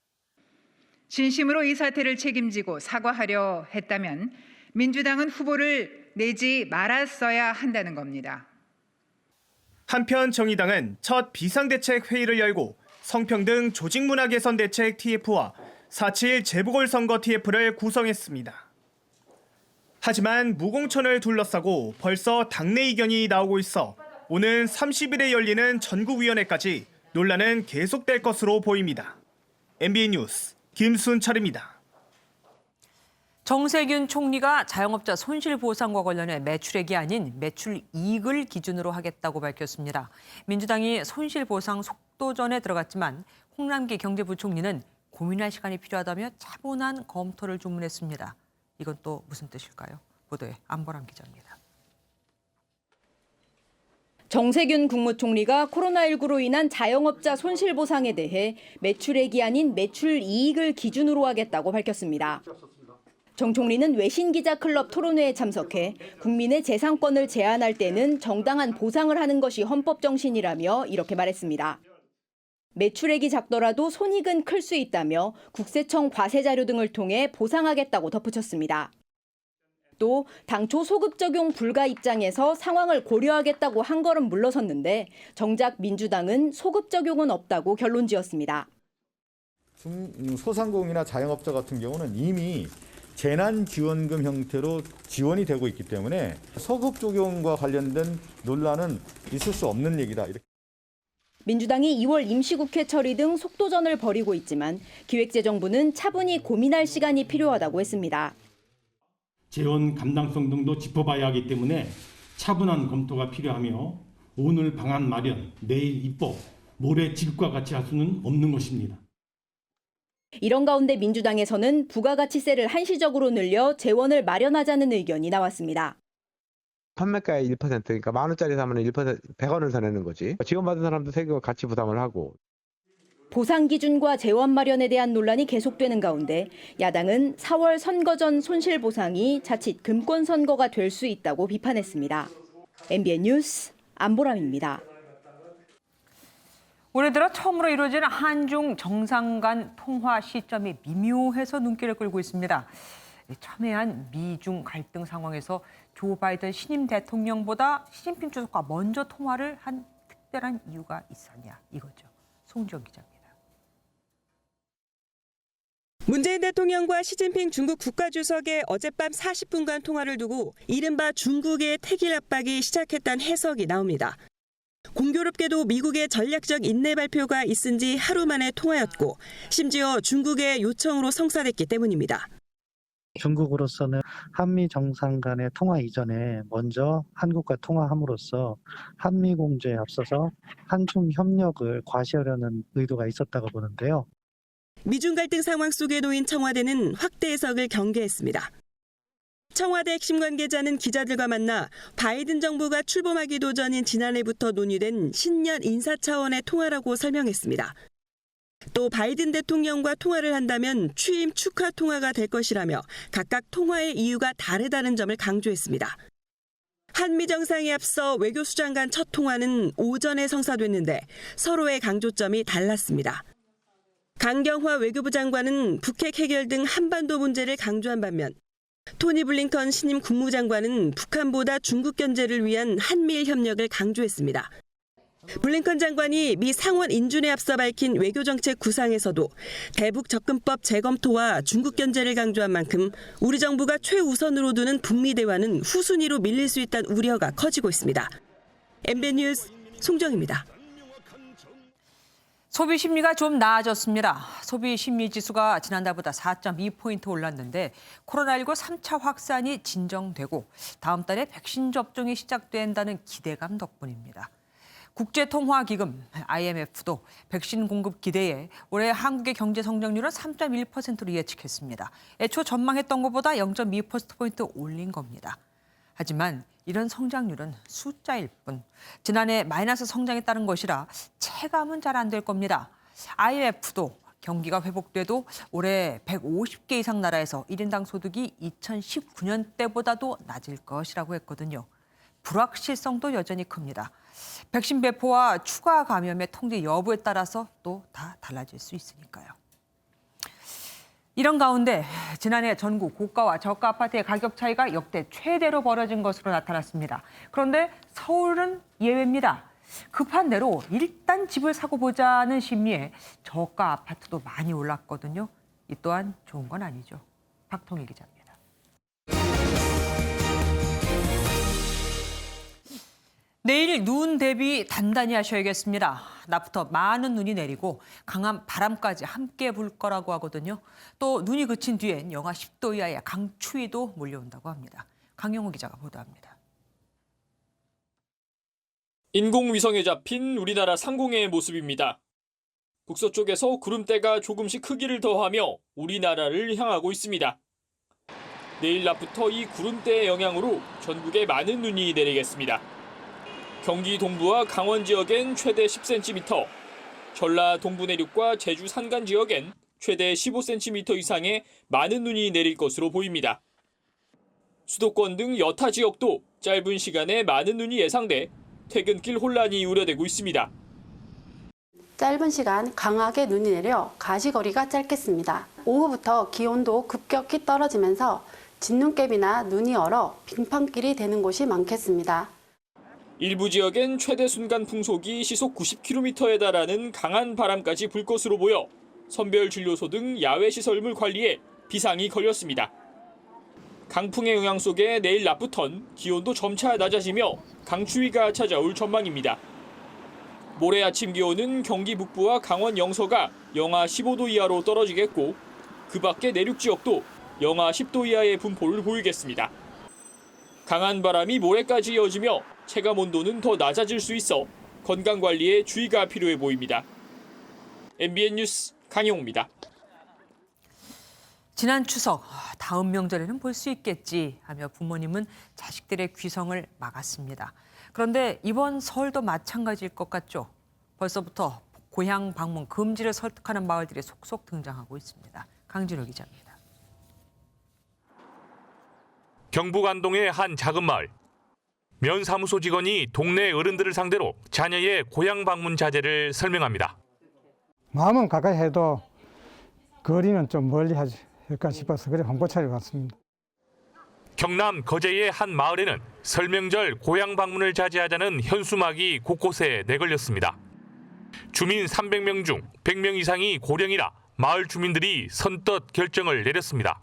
진심으로 이 사태를 책임지고 사과하려 했다면 민주당은 후보를 내지 말았어야 한다는 겁니다. 한편 정의당은 첫 비상대책회의를 열고 성평등 조직문화 개선 대책 TF와 4.7 재보궐선거 TF를 구성했습니다. 하지만 무공천을 둘러싸고 벌써 당내 이견이 나오고 있어 오는 30일에 열리는 전국위원회까지 논란은 계속될 것으로 보입니다. MBN 뉴스 김순철입니다. 정세균 총리가 자영업자 손실보상과 관련해 매출액이 아닌 매출 이익을 기준으로 하겠다고 밝혔습니다. 민주당이 손실보상 속도전에 들어갔지만 홍남기 경제부총리는 고민할 시간이 필요하다며 차분한 검토를 주문했습니다. 이건 또 무슨 뜻일까요? 보도에 안보람 기자입니다. 정세균 국무총리가 코로나19로 인한 자영업자 손실보상에 대해 매출액이 아닌 매출 이익을 기준으로 하겠다고 밝혔습니다. 정 총리는 외신기자클럽 토론회에 참석해 국민의 재산권을 제한할 때는 정당한 보상을 하는 것이 헌법 정신이라며 이렇게 말했습니다. 매출액이 작더라도 손익은 클 수 있다며 국세청 과세 자료 등을 통해 보상하겠다고 덧붙였습니다. 또 당초 소급 적용 불가 입장에서 상황을 고려하겠다고 한 걸음 물러섰는데 정작 민주당은 소급 적용은 없다고 결론지었습니다. 소상공인이나 자영업자 같은 경우는 이미 재난지원금 형태로 지원이 되고 있기 때문에 소급 적용과 관련된 논란은 있을 수 없는 얘기다. 민주당이 2월 임시국회 처리 등 속도전을 벌이고 있지만 기획재정부는 차분히 고민할 시간이 필요하다고 했습니다. 재원 감당성 등도 짚어봐야 하기 때문에 차분한 검토가 필요하며 오늘 방안 마련, 내일 입법, 모레 질과 같이 할 수는 없는 것입니다. 이런 가운데 민주당에서는 부가가치세를 한시적으로 늘려 재원을 마련하자는 의견이 나왔습니다. 판매가의 1%, 그러니까 10,000원짜리 사면 1%, 100원을 더 내는 거지. 지원받은 사람도 세금을 같이 부담을 하고. 보상 기준과 재원 마련에 대한 논란이 계속되는 가운데 야당은 4월 선거 전 손실 보상이 자칫 금권 선거가 될 수 있다고 비판했습니다. MBN 뉴스 안보람입니다. 올해 들어 처음으로 이루어지는 한중 정상 간 통화 시점이 미묘해서 눈길을 끌고 있습니다. 첨예한 미중 갈등 상황에서 조 바이든 신임 대통령보다 시진핑 주석과 먼저 통화를 한 특별한 이유가 있었냐 이거죠. 송지영 기자입니다. 문재인 대통령과 시진핑 중국 국가주석의 어젯밤 40분간 통화를 두고 이른바 중국의 태길 압박이 시작했다는 해석이 나옵니다. 공교롭게도 미국의 전략적 인내 발표가 있은 지 하루 만에 통화였고 심지어 중국의 요청으로 성사됐기 때문입니다. 중국으로서는 한미 정상 간의 통화 이전에 먼저 한국과 통화함으로써 한미 공조에 앞서서 한중 협력을 과시하려는 의도가 있었다고 보는데요. 미중 갈등 상황 속에 놓인 청와대는 확대 해석을 경계했습니다. 청와대 핵심 관계자는 기자들과 만나 바이든 정부가 출범하기도 전인 지난해부터 논의된 신년 인사 차원의 통화라고 설명했습니다. 또 바이든 대통령과 통화를 한다면 취임 축하 통화가 될 것이라며 각각 통화의 이유가 다르다는 점을 강조했습니다. 한미 정상에 앞서 외교수장 간 첫 통화는 오전에 성사됐는데 서로의 강조점이 달랐습니다. 강경화 외교부 장관은 북핵 해결 등 한반도 문제를 강조한 반면 토니 블링컨 신임 국무장관은 북한보다 중국 견제를 위한 한미일 협력을 강조했습니다. 블링컨 장관이 미 상원 인준에 앞서 밝힌 외교정책 구상에서도 대북 접근법 재검토와 중국 견제를 강조한 만큼 우리 정부가 최우선으로 두는 북미 대화는 후순위로 밀릴 수 있다는 우려가 커지고 있습니다. MBN 뉴스 송정입니다. 소비 심리가 좀 나아졌습니다. 소비 심리 지수가 지난달보다 4.2포인트 올랐는데 코로나19 3차 확산이 진정되고 다음 달에 백신 접종이 시작된다는 기대감 덕분입니다. 국제통화기금 IMF도 백신 공급 기대에 올해 한국의 경제 성장률은 3.1%로 예측했습니다. 애초 전망했던 것보다 0.2%포인트 올린 겁니다. 하지만 이런 성장률은 숫자일 뿐 지난해 마이너스 성장에 따른 것이라 체감은 잘 안 될 겁니다. IMF도 경기가 회복돼도 올해 150개 이상 나라에서 1인당 소득이 2019년 때보다도 낮을 것이라고 했거든요. 불확실성도 여전히 큽니다. 백신 배포와 추가 감염의 통제 여부에 따라서 또 다 달라질 수 있으니까요. 이런 가운데 지난해 전국 고가와 저가 아파트의 가격 차이가 역대 최대로 벌어진 것으로 나타났습니다. 그런데 서울은 예외입니다. 급한 대로 일단 집을 사고 보자는 심리에 저가 아파트도 많이 올랐거든요. 이 또한 좋은 건 아니죠. 박통희 기자입니다. 내일 눈 대비 단단히 하셔야겠습니다. 낮부터 많은 눈이 내리고 강한 바람까지 함께 불 거라고 하거든요. 또 눈이 그친 뒤엔 영하 10도 이하의 강추위도 몰려온다고 합니다. 강영우 기자가 보도합니다. 인공위성에 잡힌 우리나라 상공의 모습입니다. 북서쪽에서 구름대가 조금씩 크기를 더하며 우리나라를 향하고 있습니다. 내일 낮부터 이 구름대의 영향으로 전국에 많은 눈이 내리겠습니다. 경기 동부와 강원 지역엔 최대 10cm, 전라 동부 내륙과 제주 산간 지역엔 최대 15cm 이상의 많은 눈이 내릴 것으로 보입니다. 수도권 등 여타 지역도 짧은 시간에 많은 눈이 예상돼 퇴근길 혼란이 우려되고 있습니다. 짧은 시간 강하게 눈이 내려 가시거리가 짧겠습니다. 오후부터 기온도 급격히 떨어지면서 진눈깨비나 눈이 얼어 빙판길이 되는 곳이 많겠습니다. 일부 지역엔 최대 순간 풍속이 시속 90km에 달하는 강한 바람까지 불 것으로 보여 선별진료소 등 야외 시설물 관리에 비상이 걸렸습니다. 강풍의 영향 속에 내일 낮부턴 기온도 점차 낮아지며 강추위가 찾아올 전망입니다. 모레 아침 기온은 경기 북부와 강원 영서가 영하 15도 이하로 떨어지겠고 그 밖의 내륙 지역도 영하 10도 이하의 분포를 보이겠습니다. 강한 바람이 모레까지 이어지며 체감 온도는 더 낮아질 수 있어 건강관리에 주의가 필요해 보입니다. MBN 뉴스 강영우입니다. 지난 추석 다음 명절에는 볼 수 있겠지 하며 부모님은 자식들의 귀성을 막았습니다. 그런데 이번 설도 마찬가지일 것 같죠. 벌써부터 고향 방문 금지를 설득하는 마을들이 속속 등장하고 있습니다. 강진호 기자입니다. 경북 안동의 한 작은 마을. 면사무소 직원이 동네 어른들을 상대로 자녀의 고향 방문 자제를 설명합니다. 마음은 가까이 해도 거리는 좀 멀리 할까 싶어서 그래 홍보차를 왔습니다. 경남 거제의 한 마을에는 설명절 고향 방문을 자제하자는 현수막이 곳곳에 내걸렸습니다. 주민 300명 중 100명 이상이 고령이라 마을 주민들이 선뜻 결정을 내렸습니다.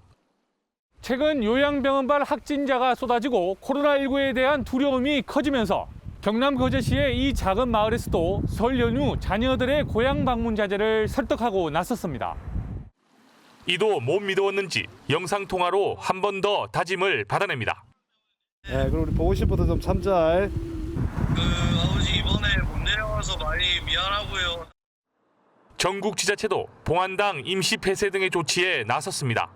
최근 요양병원발 확진자가 쏟아지고 코로나19에 대한 두려움이 커지면서 경남 거제시의 이 작은 마을에서도 설 연휴 자녀들의 고향 방문 자제를 설득하고 나섰습니다. 이도 못 믿었는지 영상통화로 한 번 더 다짐을 받아냅니다. 네, 그럼 우리 보고 싶어도 좀 참자. 아버지 이번에 못 내려와서 많이 미안하고요. 전국 지자체도 봉안당 임시 폐쇄 등의 조치에 나섰습니다.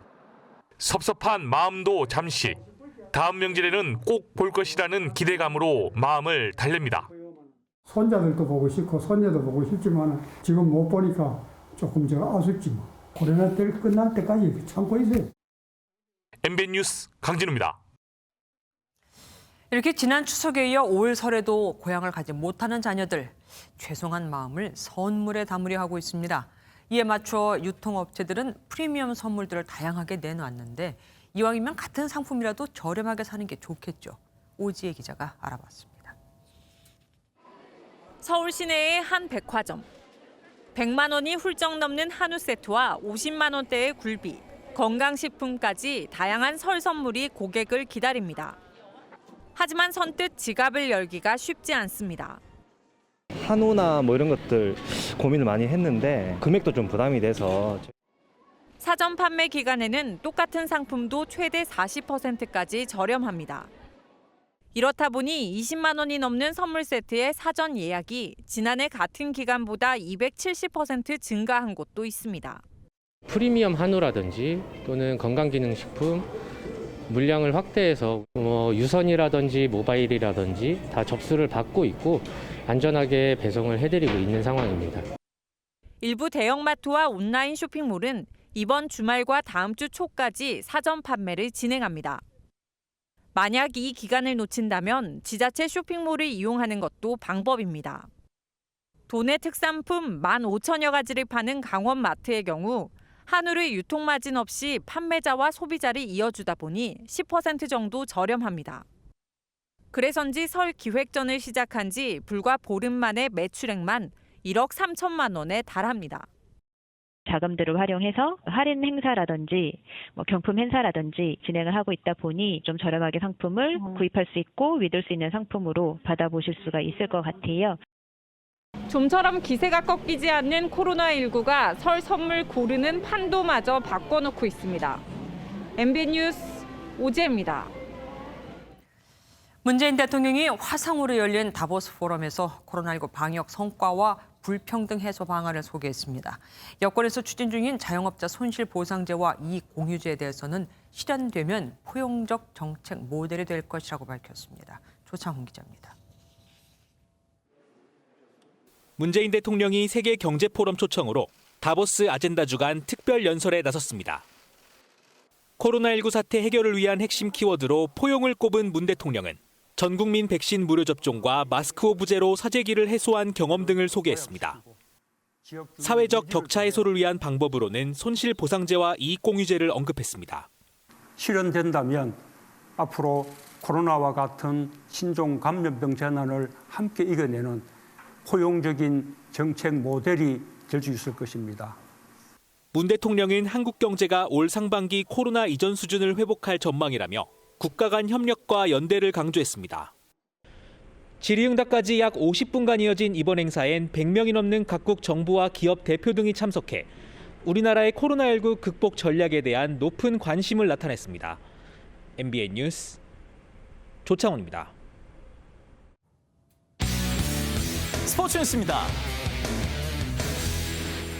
섭섭한 마음도 잠시, 다음 명절에는 꼭 볼 것이라는 기대감으로 마음을 달랩니다. 손자들도 보고 싶고 손녀도 보고 싶지만 지금 못 보니까 조금 아쉽지 뭐. 코로나 때 끝날 때까지 참고 있어요. MBN 뉴스 강진우입니다. 이렇게 지난 추석에 이어 올 설에도 고향을 가지 못하는 자녀들, 죄송한 마음을 선물에 담으려 하고 있습니다. 이에 맞춰 유통업체들은 프리미엄 선물들을 다양하게 내놨는데 이왕이면 같은 상품이라도 저렴하게 사는 게 좋겠죠. 오지혜 기자가 알아봤습니다. 서울 시내의 한 백화점. 100만 원이 훌쩍 넘는 한우 세트와 50만 원대의 굴비, 건강식품까지 다양한 설 선물이 고객을 기다립니다. 하지만 선뜻 지갑을 열기가 쉽지 않습니다. 한우나 뭐 이런 것들 고민을 많이 했는데 금액도 좀 부담이 돼서. 사전 판매 기간에는 똑같은 상품도 최대 40%까지 저렴합니다. 이렇다 보니 20만 원이 넘는 선물 세트의 사전 예약이 지난해 같은 기간보다 270% 증가한 곳도 있습니다. 프리미엄 한우라든지 또는 건강기능식품 물량을 확대해서 유선이라든지 모바일이라든지 다 접수를 받고 있고 안전하게 배송을 해드리고 있는 상황입니다. 일부 대형마트와 온라인 쇼핑몰은 이번 주말과 다음 주 초까지 사전 판매를 진행합니다. 만약 이 기간을 놓친다면 지자체 쇼핑몰을 이용하는 것도 방법입니다. 도내 특산품 15,000여 가지를 파는 강원 마트의 경우 한우를 유통마진 없이 판매자와 소비자를 이어주다 보니 10% 정도 저렴합니다. 그래서인지 설 기획전을 시작한 지 불과 보름 만에 매출액만 1억 3천만 원에 달합니다. 자금들을 활용해서 할인 행사라든지 경품 행사라든지 진행을 하고 있다 보니 좀 저렴하게 상품을 구입할 수 있고 믿을 수 있는 상품으로 받아보실 수가 있을 것 같아요. 좀처럼 기세가 꺾이지 않는 코로나19가 설 선물 고르는 판도마저 바꿔놓고 있습니다. MBN 뉴스 오지혜입니다. 문재인 대통령이 화상으로 열린 다보스 포럼에서 코로나19 방역 성과와 불평등 해소 방안을 소개했습니다. 여권에서 추진 중인 자영업자 손실보상제와 이익 공유제에 대해서는 실현되면 포용적 정책 모델이 될 것이라고 밝혔습니다. 조창훈 기자입니다. 문재인 대통령이 세계 경제 포럼 초청으로 다보스 아젠다 주간 특별 연설에 나섰습니다. 코로나19 사태 해결을 위한 핵심 키워드로 포용을 꼽은 문 대통령은 전 국민 백신 무료 접종과 마스크 오브 제로 사재기를 해소한 경험 등을 소개했습니다. 사회적 격차 해소를 위한 방법으로는 손실보상제와 이익공유제를 언급했습니다. 실현된다면 앞으로 코로나와 같은 신종 감염병 재난을 함께 이겨내는 포용적인 정책 모델이 될 수 있을 것입니다. 문 대통령은 한국 경제가 올 상반기 코로나 이전 수준을 회복할 전망이라며 국가 간 협력과 연대를 강조했습니다. 질의응답까지 약 50분간 이어진 이번 행사엔 100명이 넘는 각국 정부와 기업 대표 등이 참석해 우리나라의 코로나19 극복 전략에 대한 높은 관심을 나타냈습니다. MBN 뉴스 조창훈입니다. 스포츠 뉴스입니다.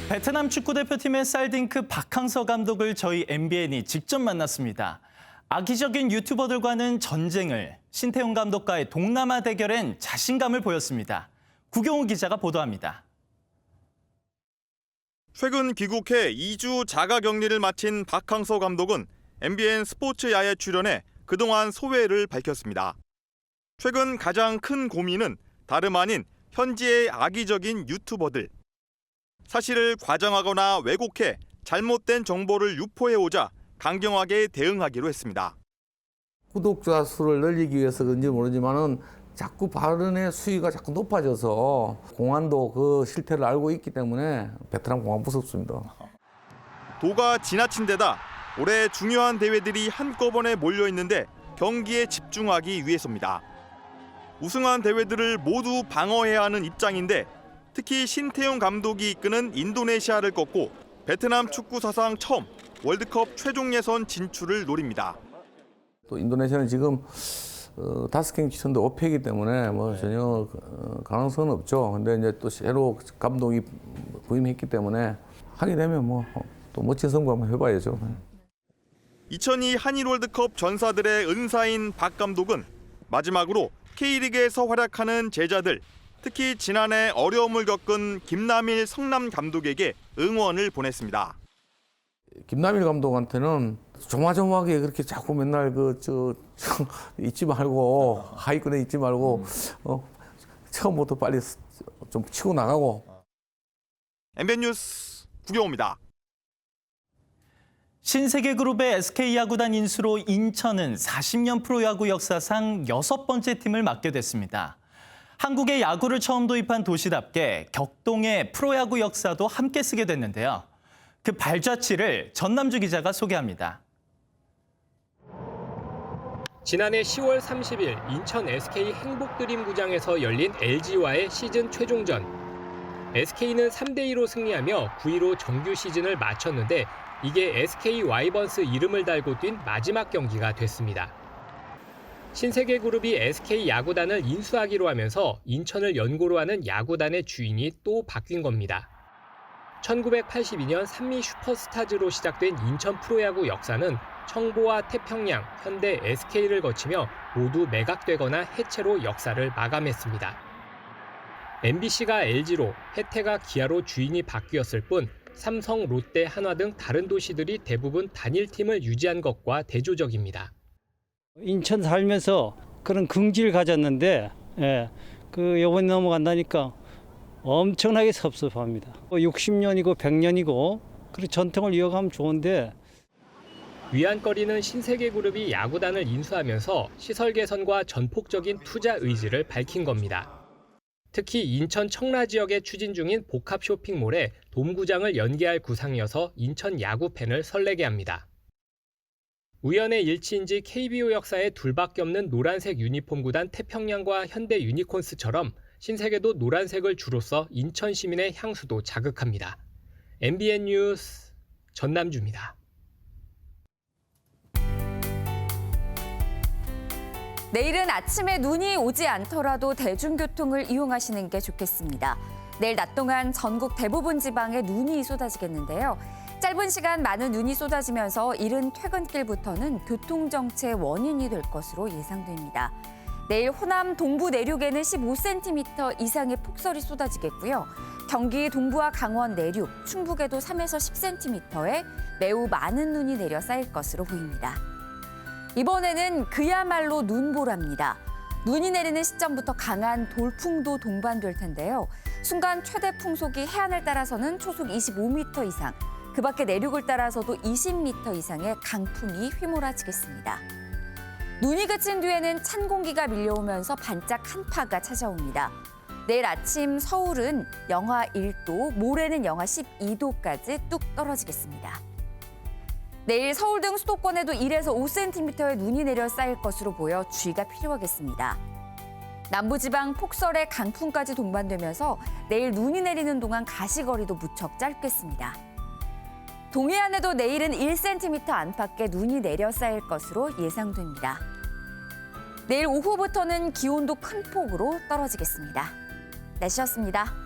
베트남 축구대표팀의 살딩크 박항서 감독을 저희 MBN이 직접 만났습니다. 악의적인 유튜버들과는 전쟁을, 신태용 감독과의 동남아 대결엔 자신감을 보였습니다. 구경우 기자가 보도합니다. 최근 귀국해 2주 자가격리를 마친 박항서 감독은 MBN 스포츠 야에 출연해 그동안 소회를 밝혔습니다. 최근 가장 큰 고민은 다름 아닌 현지의 악의적인 유튜버들. 사실을 과장하거나 왜곡해 잘못된 정보를 유포해오자 강경하게 대응하기로 했습니다. 구독자 수를 늘리기 위해서 그런지 모르지만은 자꾸 발언의 수위가 자꾸 높아져서 공안도 그 실태를 알고 있기 때문에 베트남 공안 무섭습니다. 도가 지나친 데다 올해 중요한 대회들이 한꺼번에 몰려 있는데 경기에 집중하기 위해서입니다. 우승한 대회들을 모두 방어해야 하는 입장인데 특히 신태용 감독이 이끄는 인도네시아를 꺾고 베트남 축구 사상 처음 월드컵 최종 예선 진출을 노립니다. 또 인도네시아는 지금 5경기 선도 5패이기 때문에 뭐 전혀 가능성은 없죠. 근데 이제 또 새로 감독이 부임했기 때문에 하게 되면 뭐 또 멋진 성과 한번 해봐야죠. 2002 한일 월드컵 전사들의 은사인 박 감독은 마지막으로 K리그에서 활약하는 제자들, 특히 지난해 어려움을 겪은 김남일 성남 감독에게 응원을 보냈습니다. 김남일 감독한테는 조마조마하게 그렇게 자꾸 맨날 잊지 말고 하위권에 있지 말고 처음부터 빨리 좀 치고 나가고. MBN 뉴스 구경호입니다. 신세계그룹의 SK야구단 인수로 인천은 40년 프로야구 역사상 6번째 팀을 맡게 됐습니다. 한국의 야구를 처음 도입한 도시답게 격동의 프로야구 역사도 함께 쓰게 됐는데요. 그 발자취를 전남주 기자가 소개합니다. 지난해 10월 30일 인천 SK 행복드림구장에서 열린 LG와의 시즌 최종전. SK는 3대2로 승리하며 9위로 정규 시즌을 마쳤는데 이게 SK 와이번스 이름을 달고 뛴 마지막 경기가 됐습니다. 신세계그룹이 SK 야구단을 인수하기로 하면서 인천을 연고로 하는 야구단의 주인이 또 바뀐 겁니다. 1982년 산미 슈퍼스타즈로 시작된 인천 프로야구 역사는 청보와 태평양, 현대, SK를 거치며 모두 매각되거나 해체로 역사를 마감했습니다. MBC가 LG로, 혜태가 기아로 주인이 바뀌었을 뿐 삼성, 롯데, 한화 등 다른 도시들이 대부분 단일팀을 유지한 것과 대조적입니다. 인천 살면서 그런 긍지를 가졌는데 요번에 넘어간다니까 엄청나게 섭섭합니다. 60년이고 100년이고 그리고 전통을 이어가면 좋은데 위안거리는 신세계그룹이 야구단을 인수하면서 시설 개선과 전폭적인 투자 의지를 밝힌 겁니다. 특히 인천 청라 지역에 추진 중인 복합 쇼핑몰에 돔구장을 연계할 구상이어서 인천 야구 팬을 설레게 합니다. 우연의 일치인지 KBO 역사에 둘밖에 없는 노란색 유니폼 구단 태평양과 현대 유니콘스처럼 신세계도 노란색을 주로써 인천 시민의 향수도 자극합니다. MBN 뉴스 전남주입니다. 내일은 아침에 눈이 오지 않더라도 대중교통을 이용하시는 게 좋겠습니다. 내일 낮 동안 전국 대부분 지방에 눈이 쏟아지겠는데요. 짧은 시간 많은 눈이 쏟아지면서 이른 퇴근길부터는 교통정체의 원인이 될 것으로 예상됩니다. 내일 호남 동부 내륙에는 15cm 이상의 폭설이 쏟아지겠고요. 경기 동부와 강원 내륙, 충북에도 3에서 10cm의 매우 많은 눈이 내려 쌓일 것으로 보입니다. 이번에는 그야말로 눈보라입니다. 눈이 내리는 시점부터 강한 돌풍도 동반될 텐데요. 순간 최대 풍속이 해안을 따라서는 초속 25m 이상, 그 밖에 내륙을 따라서도 20m 이상의 강풍이 휘몰아치겠습니다. 눈이 그친 뒤에는 찬 공기가 밀려오면서 반짝 한파가 찾아옵니다. 내일 아침 서울은 영하 1도, 모레는 영하 12도까지 뚝 떨어지겠습니다. 내일 서울 등 수도권에도 1에서 5cm의 눈이 내려 쌓일 것으로 보여 주의가 필요하겠습니다. 남부지방 폭설에 강풍까지 동반되면서 내일 눈이 내리는 동안 가시거리도 무척 짧겠습니다. 동해안에도 내일은 1cm 안팎의 눈이 내려 쌓일 것으로 예상됩니다. 내일 오후부터는 기온도 큰 폭으로 떨어지겠습니다. 날씨였습니다.